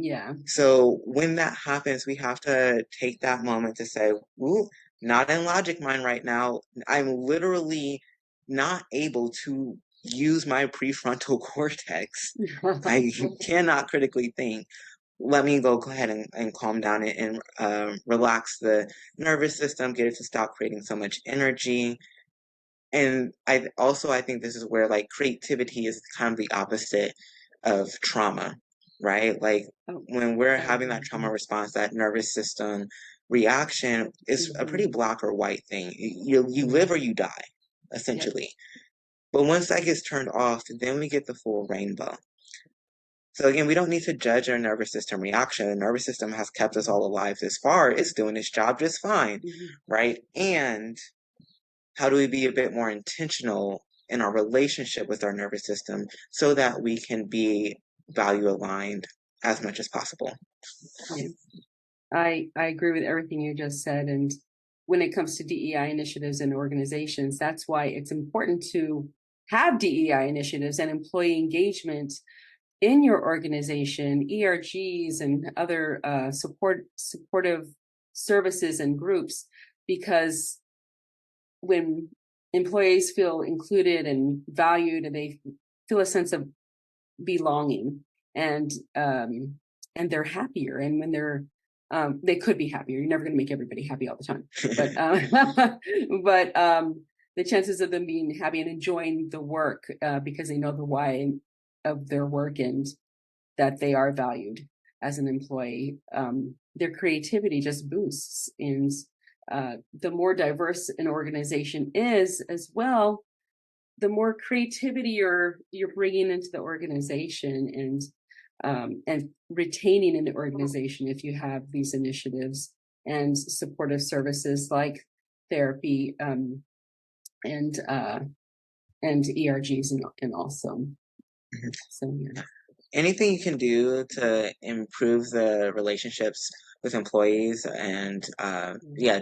S1: Yeah.
S2: So when that happens, we have to take that moment to say, ooh, not in logic mind right now. I'm literally not able to use my prefrontal cortex. I cannot critically think. Let me go ahead and calm down and relax the nervous system, get it to stop creating so much energy. And I think this is where like creativity is kind of the opposite of trauma, right? Like when we're having that trauma response, that nervous system reaction is a pretty black or white thing. You live or you die, essentially. But once that gets turned off, then we get the full rainbow. So again, we don't need to judge our nervous system reaction. The nervous system has kept us all alive this far. It's doing its job just fine, right? And how do we be a bit more intentional in our relationship with our nervous system so that we can be value aligned as much as possible?
S1: Yeah. I agree with everything you just said. And when it comes to DEI initiatives in organizations, that's why it's important to have DEI initiatives and employee engagement in your organization, ERGs and other supportive services and groups, because when employees feel included and valued and they feel a sense of belonging, and they're happier, and when they could be happier. You're never going to make everybody happy all the time, but the chances of them being happy and enjoying the work because they know the why of their work and that they are valued as an employee, their creativity just boosts. And the more diverse an organization is as well, the more creativity you're bringing into the organization and retaining in the organization if you have these initiatives and supportive services like therapy and ERGs and also. So yeah.
S2: Anything you can do to improve the relationships with employees and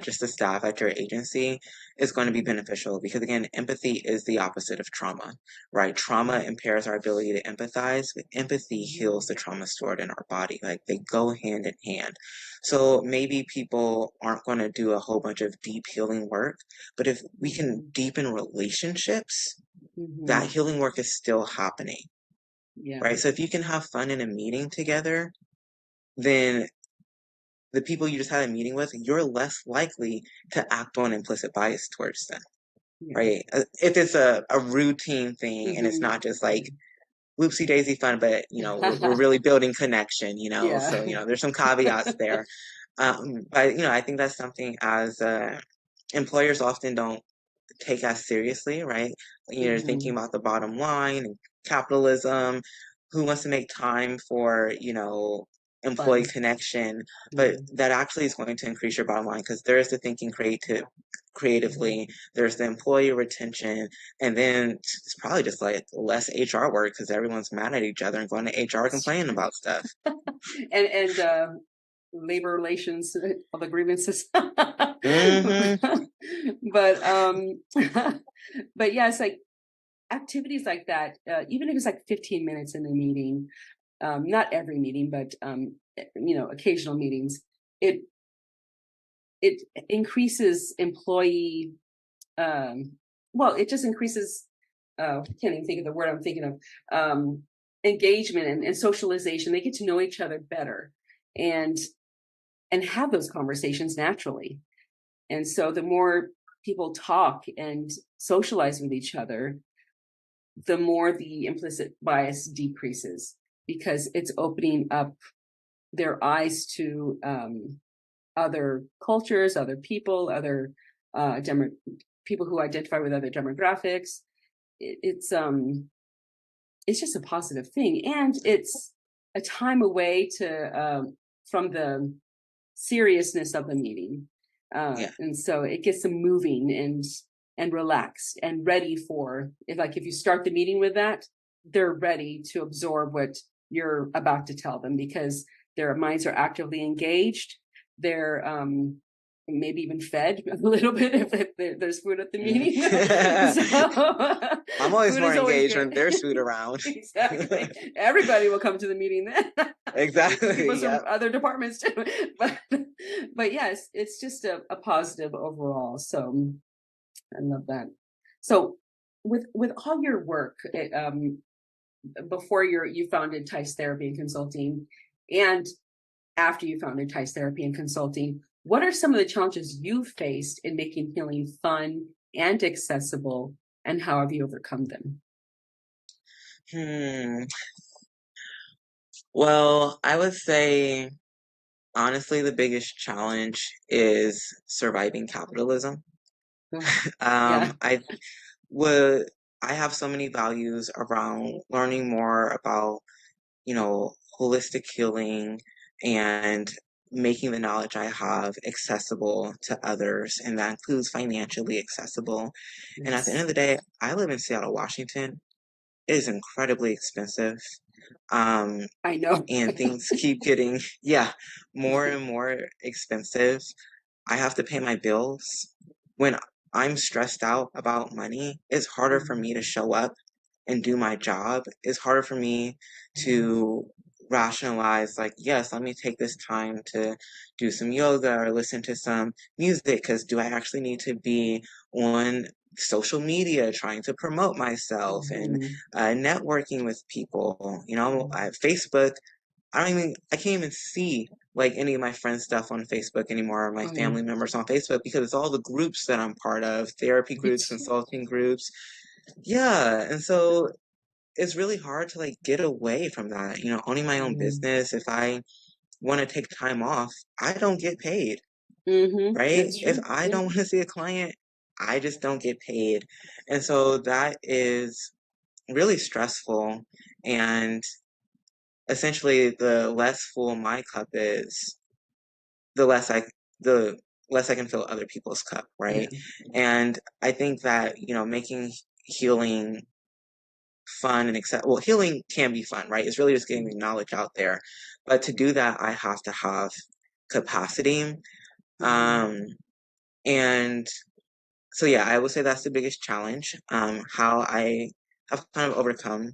S2: just the staff at your agency is going to be beneficial, because again, empathy is the opposite of trauma, right? Trauma impairs our ability to empathize, but empathy heals the trauma stored in our body. Like, they go hand in hand. So maybe people aren't going to do a whole bunch of deep healing work, but if we can deepen relationships, that healing work is still happening.
S1: Yeah.
S2: Right. So if you can have fun in a meeting together, then the people you just had a meeting with, you're less likely to act on implicit bias towards them, right? If it's a routine thing and it's not just like whoopsie daisy fun, but we're really building connection, so there's some caveats there. But I think that's something as employers often don't take as seriously, right? You're thinking about the bottom line and capitalism, who wants to make time for, employee connection, but that actually is going to increase your bottom line because there is the thinking creatively, there's the employee retention, and then it's probably just like less HR work because everyone's mad at each other and going to HR complaining about stuff.
S1: and labor relations, all the grievances. But but yeah, it's like activities like that, even if it's like 15 minutes in a meeting, not every meeting, but occasional meetings, it increases employee, it just increases, I can't even think of the word I'm thinking of, engagement and socialization. They get to know each other better and have those conversations naturally. And so the more people talk and socialize with each other, the more the implicit bias decreases, because it's opening up their eyes to other cultures, other people, other people who identify with other demographics. It's just a positive thing, and it's a time away from the seriousness of the meeting, and so it gets them moving and relaxed and ready for, if you start the meeting with that, they're ready to absorb what you're about to tell them, because their minds are actively engaged. They're maybe even fed a little bit if there's food at the meeting.
S2: I'm always more engaged when there's food around.
S1: Exactly. Everybody will come to the meeting then.
S2: Exactly.
S1: People from other departments too. But yes, it's just a positive overall. So I love that. So with all your work, before you founded TISE Therapy and Consulting, and after you founded TISE Therapy and Consulting, what are some of the challenges you faced in making healing fun and accessible, and how have you overcome them?
S2: Well, I would say, honestly, the biggest challenge is surviving capitalism. I have so many values around learning more about, holistic healing and making the knowledge I have accessible to others, and that includes financially accessible. And at the end of the day, I live in Seattle, Washington. It is incredibly expensive.
S1: I know.
S2: And things keep getting, more and more expensive. I have to pay my bills. When I'm stressed out about money, it's harder for me to show up and do my job. It's harder for me to rationalize, like, yes, let me take this time to do some yoga or listen to some music, because do I actually need to be on social media trying to promote myself and networking with people? Facebook, I can't even see like any of my friends' stuff on Facebook anymore, or my family members on Facebook, because it's all the groups that I'm part of, therapy groups, consulting groups. Yeah. And so it's really hard to like get away from that. Owning my own business, if I want to take time off, I don't get paid. Right? If I don't want to see a client, I just don't get paid. And so that is really stressful. And essentially, the less full my cup is, the less I can fill other people's cup, right? And I think that, making healing fun and well, healing can be fun, right? It's really just getting the knowledge out there. But to do that, I have to have capacity. And so, yeah, I would say that's the biggest challenge. How I have kind of overcome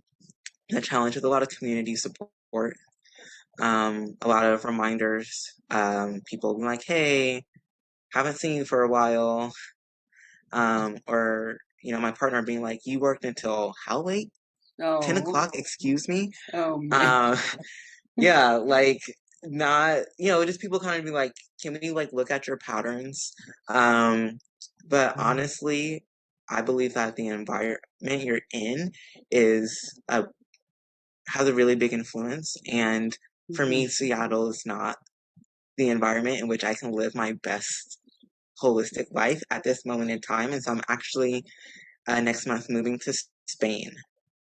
S2: the challenge with a lot of community support, a lot of reminders, people being like, hey, haven't seen you for a while. Or, my partner being like, you worked until how late? 10 o'clock, excuse me?
S1: Oh, my.
S2: Yeah, like, not, just people kind of be like, can we like look at your patterns? But honestly, I believe that the environment you're in is has a really big influence. And for me, Seattle is not the environment in which I can live my best holistic life at this moment in time. And so I'm actually next month moving to Spain.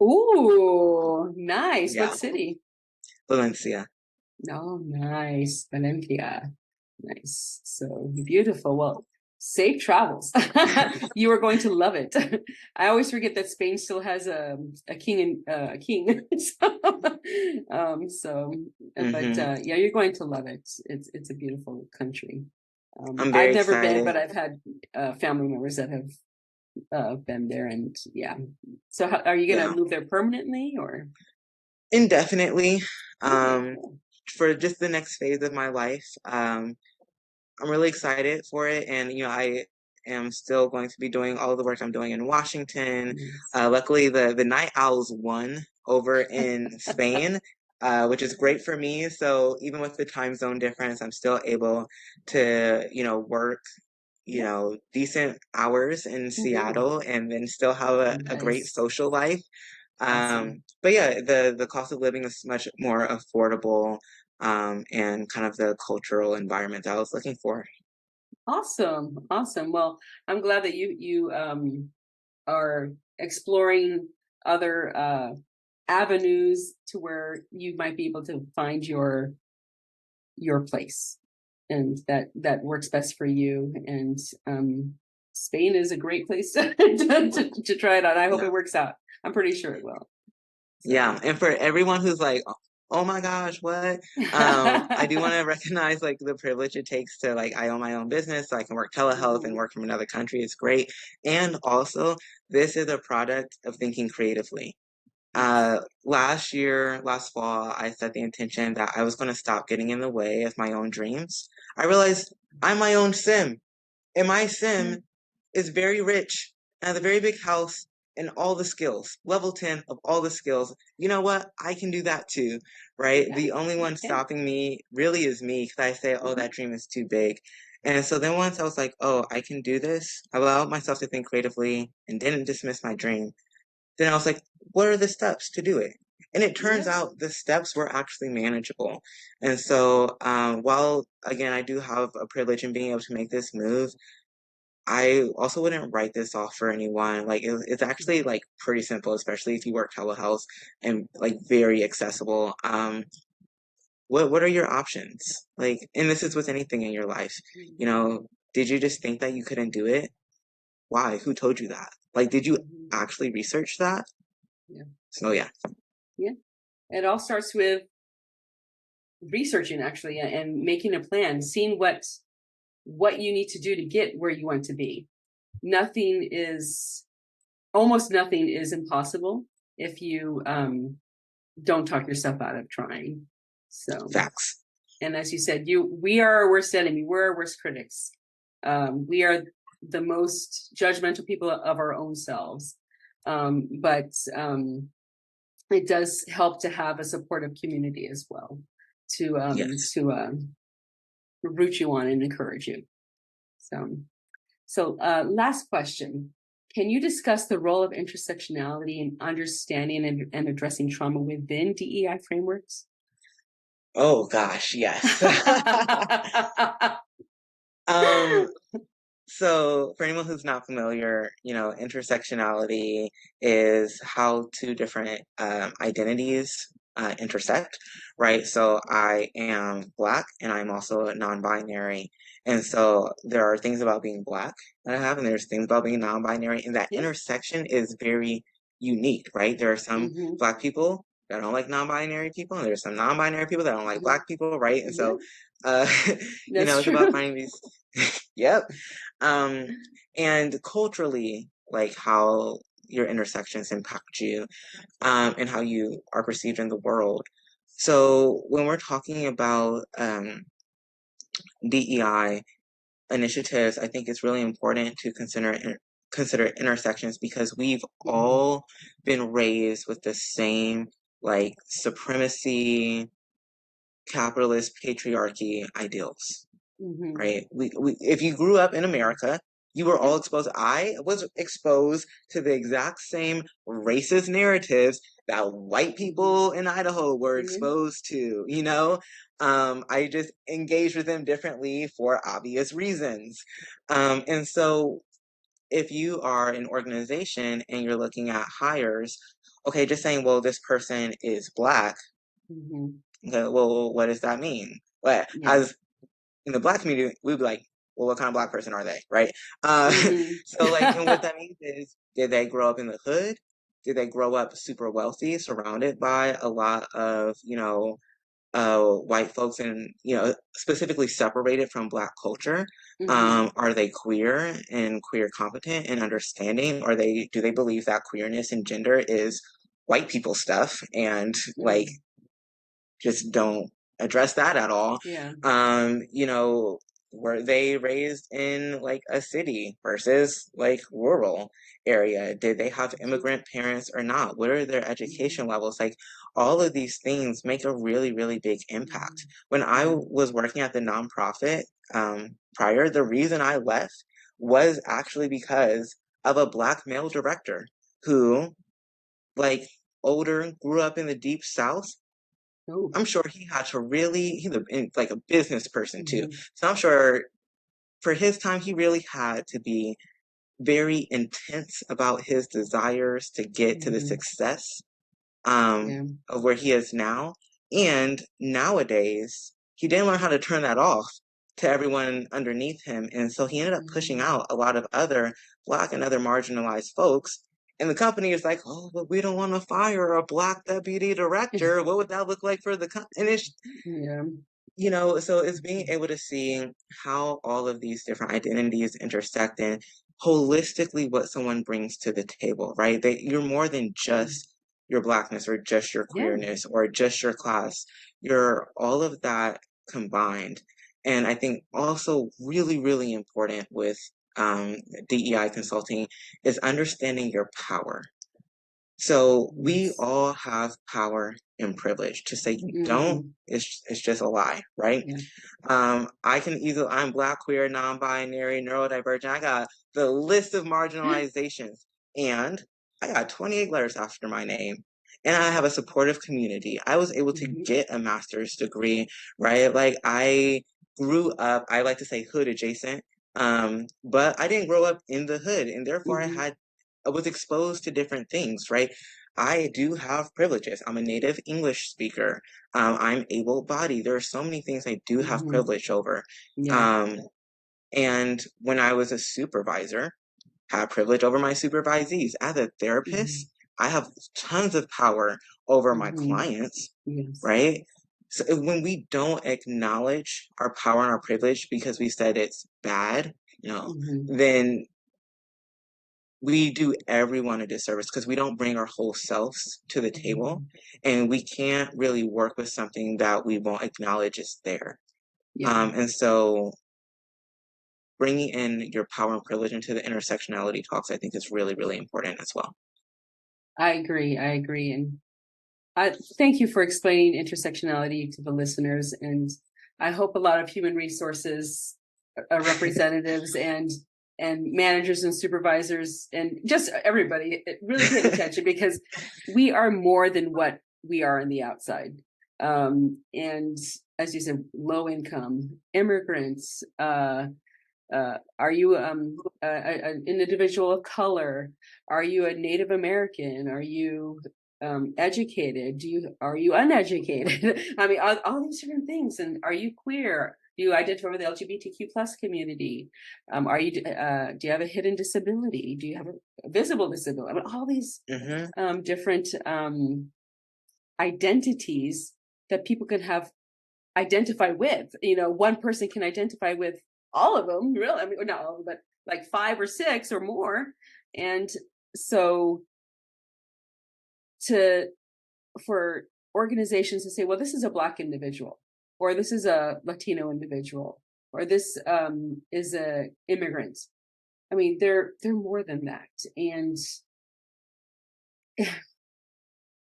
S1: Ooh, nice.
S2: Yeah,
S1: What city?
S2: Valencia.
S1: Oh, nice. Valencia. Nice. So beautiful. Well, safe travels. You are going to love it. I always forget that Spain still has a king and a king. Yeah, you're going to love it. It's a beautiful country.
S2: I'm very
S1: I've never been,
S2: excited.
S1: but I've had family members that have been there, and yeah. So, are you gonna move there permanently or
S2: indefinitely?
S1: okay.
S2: For just the next phase of my life. I'm really excited for it, and I am still going to be doing all of the work I'm doing in Washington. Luckily, the Night Owls won over in Spain, which is great for me. So even with the time zone difference, I'm still able to work decent hours in Seattle and then still have a great social life. But yeah, the cost of living is much more affordable, and kind of the cultural environment that I was looking for.
S1: Awesome. Well, I'm glad that you are exploring other avenues to where you might be able to find your place, and that works best for you. And Spain is a great place to try it out. I hope it works out. I'm pretty sure it will. So.
S2: Yeah, and for everyone who's like, oh my gosh, what? I do want to recognize like the privilege it takes to like I own my own business, so I can work telehealth and work from another country. It's great. And also, this is a product of thinking creatively. Last fall, I set the intention that I was going to stop getting in the way of my own dreams. I realized I'm my own sim, and my sim is very rich and has a very big house and all the skills, level 10 of all the skills. You know what? I can do that too, right? The only one stopping me really is me because I say, oh, that dream is too big. And so then once I was like, oh, I can do this, I allowed myself to think creatively and didn't dismiss my dream. Then I was like, what are the steps to do it? And it turns out the steps were actually manageable. And so, while again, I do have a privilege in being able to make this move, I also wouldn't write this off for anyone. Like it's actually like pretty simple, especially if you work telehealth and like very accessible. What are your options? Like, and this is with anything in your life. Did you just think that you couldn't do it? Why? Who told you that? Like, did you actually research that?
S1: Yeah.
S2: So yeah.
S1: Yeah. It all starts with researching actually and making a plan, seeing what you need to do to get where you want to be. Almost nothing is impossible if you don't talk yourself out of trying. So
S2: Facts.
S1: And as you said, we are our worst enemy. We're our worst critics. We are the most judgmental people of our own selves. But it does help to have a supportive community as well to root you on and encourage you. So last question. Can you discuss the role of intersectionality in understanding and addressing trauma within DEI frameworks?
S2: Oh gosh, yes. So for anyone who's not familiar, intersectionality is how two different identities intersect, right? So I am Black and I'm also non-binary. And so there are things about being Black that I have, and there's things about being non-binary, and that intersection is very unique, right? There are some Black people that don't like non-binary people, and there's some non-binary people that don't like Black people, right? And so, it's about finding these. Yep. And culturally, like how your intersections impact you, and how you are perceived in the world. So when we're talking about DEI initiatives, I think it's really important to consider intersections because we've all been raised with the same like supremacy capitalist patriarchy ideals,
S1: Mm-hmm.
S2: right? If you grew up in America, you were all exposed. I was exposed to the exact same racist narratives that white people in Idaho were exposed to, you know? I just engaged with them differently for obvious reasons. And so if you are an organization and you're looking at hires, okay, just saying, well, this person is Black.
S1: Mm-hmm.
S2: Okay, well, what does that mean? But
S1: Yeah.
S2: as in the Black community, we'd be like, well, what kind of Black person are they, right? So, like, and what that means is, did they grow up in the hood? Did they grow up super wealthy, surrounded by a lot of, white folks, and specifically separated from Black culture?
S1: Mm-hmm.
S2: Are they queer and queer competent and understanding? Do they believe that queerness and gender is white people stuff, and like just don't address that at all?
S1: Yeah.
S2: Were they raised in like a city versus like rural area? Did they have immigrant parents or not? What are their education levels? Like, all of these things make a really, really big impact. When I was working at the nonprofit prior, the reason I left was actually because of a Black male director who, like, older, grew up in the deep South.
S1: Oh.
S2: I'm sure he had to like a business person too.
S1: Mm-hmm.
S2: So I'm sure for his time, he really had to be very intense about his desires to get to the success of where he is now. And nowadays, he didn't learn how to turn that off to everyone underneath him. And so he ended up pushing out a lot of other Black and other marginalized folks. And the company is like, oh, but we don't want to fire a Black deputy director. What would that look like for the company? And it's, so it's being able to see how all of these different identities intersect and holistically what someone brings to the table, right? You're more than just your Blackness or just your queerness or just your class. You're all of that combined. And I think also really, really important with DEI consulting is understanding your power. So we all have power and privilege. To say you don't, it's just a lie, right? I'm Black, queer, non-binary, neurodivergent. I got the list of marginalizations, and I got 28 letters after my name, and I have a supportive community. I was able to get a master's degree, right? Like, I grew up, I like to say hood adjacent, but I didn't grow up in the hood, and therefore I was exposed to different things, right? I do have privileges. I'm a native English speaker. I'm able-bodied. There are so many things I do have privilege over. And when I was a supervisor, had privilege over my supervisees. As a therapist, I have tons of power over my clients, right? So when we don't acknowledge our power and our privilege because we said it's bad, then we do everyone a disservice because we don't bring our whole selves to the table, and we can't really work with something that we won't acknowledge is there. And so bringing in your power and privilege into the intersectionality talks, I think, is really, really important as well.
S1: I agree. And thank you for explaining intersectionality to the listeners. And I hope a lot of human resources representatives and managers and supervisors and just everybody really pay attention, because we are more than what we are on the outside. And as you said, low income, immigrants, are you an individual of color? Are you a Native American? Are you educated? Are you uneducated? I mean, all these different things. And are you queer? Do you identify with the LGBTQ plus community? Do you have a hidden disability? Do you have a visible disability? I mean, all these different identities that people can have identify with. One person can identify with all of them, really. I mean, not all of them, but like 5 or 6 or more. And so for organizations to say, well, this is a Black individual, or this is a Latino individual, or this is a immigrant. I mean, they're more than that. And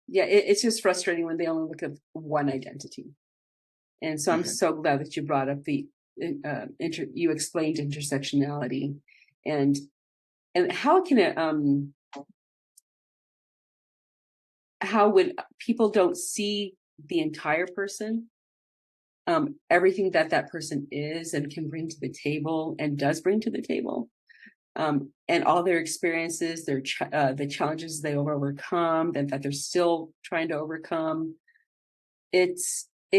S1: yeah, it's just frustrating when they only look at one identity. And so I'm so glad that you brought up the you explained intersectionality and how can it how when people don't see the entire person, everything that person is and can bring to the table and does bring to the table, and all their experiences, the challenges they overcome, that they're still trying to overcome, it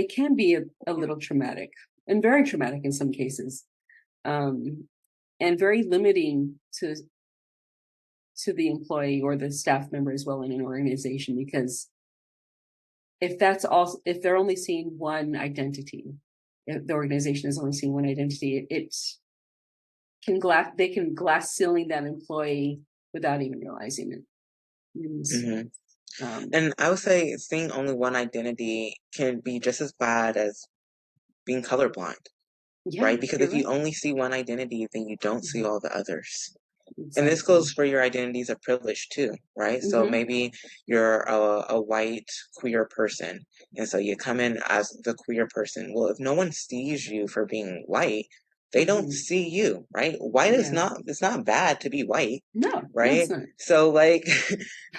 S1: can be a little traumatic and very traumatic in some cases, and very limiting to the employee or the staff member as well in an organization, because if they're only seeing one identity, if the organization is only seeing one identity, they can glass ceiling that employee without even realizing it.
S2: And I would say seeing only one identity can be just as bad as being colorblind, right? Because if you only see one identity, then you don't see all the others. Exactly. And this goes for your identities of privilege too, right? So maybe you're a white queer person, and so you come in as the queer person. Well, if no one sees you for being white, they don't see you, right? White is it's not bad to be white.
S1: No,
S2: right? So like,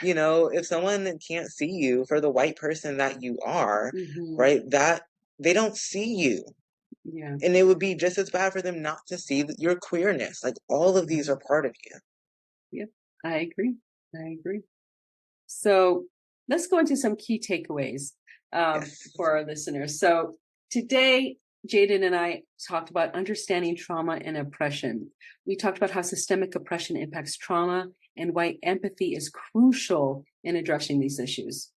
S2: if someone can't see you for the white person that you are, right, that they don't see you. Yeah. And it would be just as bad for them not to see your queerness. Like all of these are part of you.
S1: Yep, I agree. So let's go into some key takeaways for our listeners. So today, Jayden and I talked about understanding trauma and oppression. We talked about how systemic oppression impacts trauma and why empathy is crucial in addressing these issues.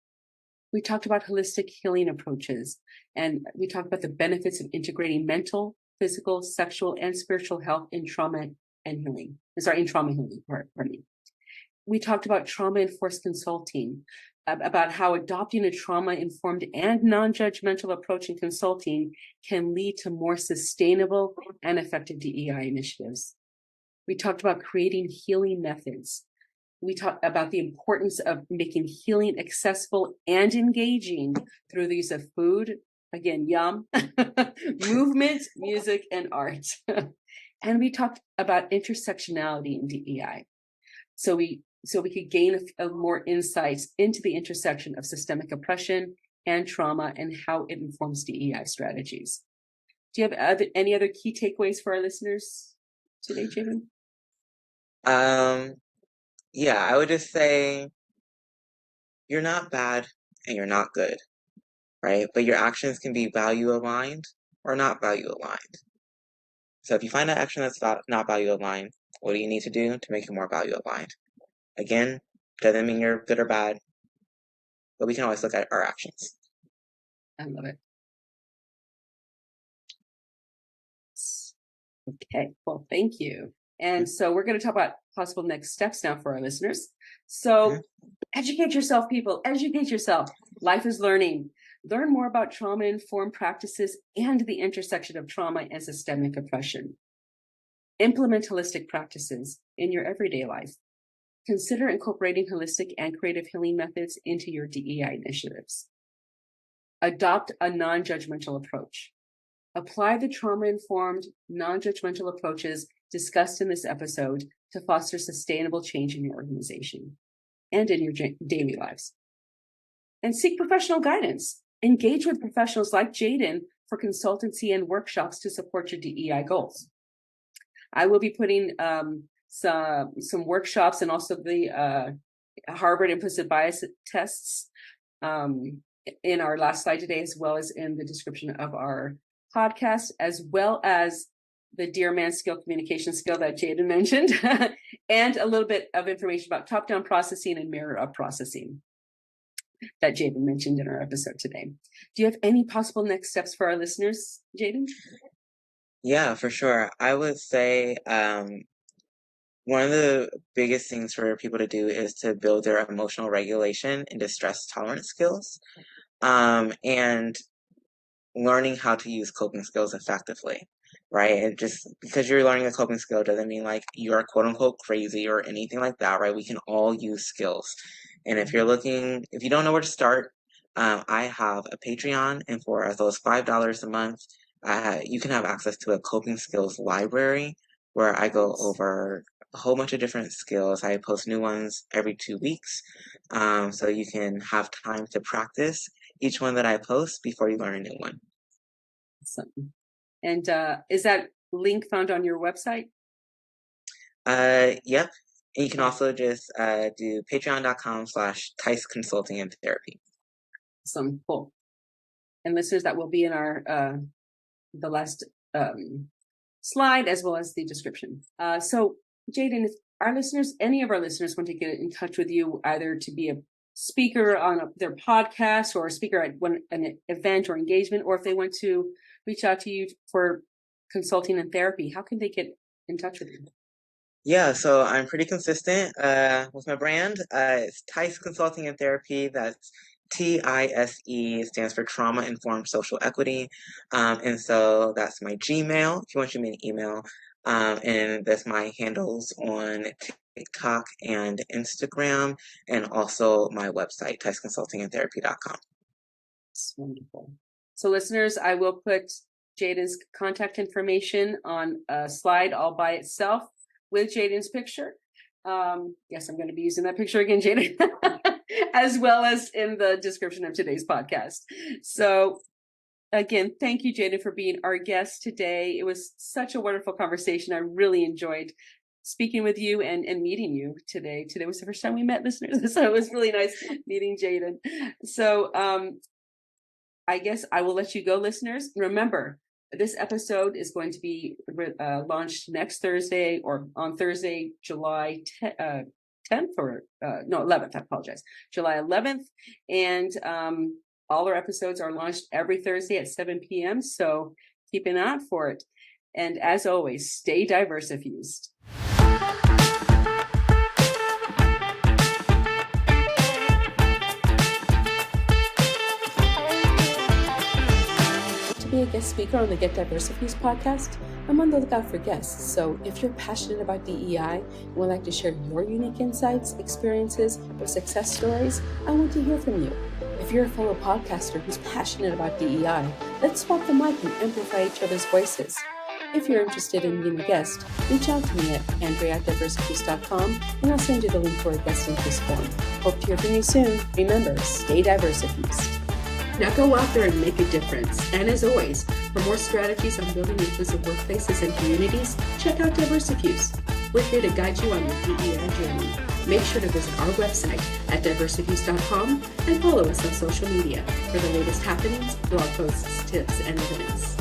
S1: We talked about holistic healing approaches, and we talked about the benefits of integrating mental, physical, sexual, and spiritual health in trauma and healing. In trauma healing, pardon me. We talked about trauma-informed consulting, about how adopting a trauma-informed and non-judgmental approach in consulting can lead to more sustainable and effective DEI initiatives. We talked about creating healing methods. We talked about the importance of making healing accessible and engaging through the use of food, again, yum, movement, music, and art. And we talked about intersectionality in DEI. So we could gain more insights into the intersection of systemic oppression and trauma and how it informs DEI strategies. Do you have any other key takeaways for our listeners today, Jaden?
S2: Yeah, I would just say you're not bad and you're not good, right? But your actions can be value aligned or not value aligned. So if you find an action that's not value aligned, what do you need to do to make it more value aligned? Again, doesn't mean you're good or bad, but we can always look at our actions.
S1: I love it. Okay, well, thank you. And so we're going to talk about possible next steps now for our listeners. So educate yourself, people. Educate yourself. Life is learning. Learn more about trauma-informed practices and the intersection of trauma and systemic oppression. Implement holistic practices in your everyday life. Consider incorporating holistic and creative healing methods into your DEI initiatives. Adopt a non-judgmental approach. Apply the trauma-informed, non-judgmental approaches discussed in this episode to foster sustainable change in your organization and in your daily lives. And seek professional guidance. Engage with professionals like Jaden for consultancy and workshops to support your DEI goals. I will be putting some workshops and also the Harvard implicit bias tests in our last slide today, as well as in the description of our podcast, as well as the Dear Man skill, communication skill that Jayden mentioned, and a little bit of information about top-down processing and mirror-up processing that Jayden mentioned in our episode today. Do you have any possible next steps for our listeners, Jayden?
S2: Yeah, for sure. I would say one of the biggest things for people to do is to build their emotional regulation and distress tolerance skills, and learning how to use coping skills effectively, right? And just because you're learning a coping skill doesn't mean like you're quote unquote crazy or anything like that, right? We can all use skills. And if you don't know where to start, I have a Patreon, and for as low as $5 a month, you can have access to a coping skills library where I go over a whole bunch of different skills. I post new ones every 2 weeks, so you can have time to practice each one that I post before you learn a new one.
S1: Awesome. And is that link found on your website?
S2: Yep. And you can also just do patreon.com/TISE Consulting and Therapy.
S1: Awesome. Cool. And listeners, that will be in our the last slide as well as the description. So Jayden, if any of our listeners want to get in touch with you, either to be a speaker on their podcast or a speaker at an event or engagement, or if they want to reach out to you for consulting and therapy, how can they get in touch with you?
S2: Yeah, so I'm pretty consistent with my brand. It's TISE Consulting and Therapy. That's TISE, stands for Trauma Informed Social Equity. And so that's my Gmail, if you want to shoot me an email. And that's my handles on TikTok and Instagram, and also my website, TISEconsultingandtherapy.com.
S1: That's wonderful. So listeners, I will put Jayden's contact information on a slide all by itself with Jayden's picture. Yes, I'm going to be using that picture again, Jayden, as well as in the description of today's podcast. So again, thank you, Jayden, for being our guest today. It was such a wonderful conversation. I really enjoyed speaking with you and meeting you today. Today was the first time we met, listeners, so it was really nice meeting Jayden. So I guess I will let you go, listeners. Remember, this episode is going to be launched next Thursday, or on Thursday, July 10th, or no, 11th, I apologize, July 11th. And all our episodes are launched every Thursday at 7 p.m. So keep an eye out for it. And as always, stay diversifused. Be a guest speaker on the Get Diversifused podcast, I'm on the lookout for guests. So if you're passionate about DEI and would like to share your unique insights, experiences, or success stories, I want to hear from you. If you're a fellow podcaster who's passionate about DEI, let's swap the mic and amplify each other's voices. If you're interested in being a guest, reach out to me at Andrea@Diversifused.com, and I'll send you the link for a guest interest form. Hope to hear from you soon. Remember, stay diversifused. Now go out there and make a difference. And as always, for more strategies on building inclusive workplaces and communities, check out Diversifused. We're here to guide you on your DEI journey. Make sure to visit our website at Diversifused.com and follow us on social media for the latest happenings, blog posts, tips, and events.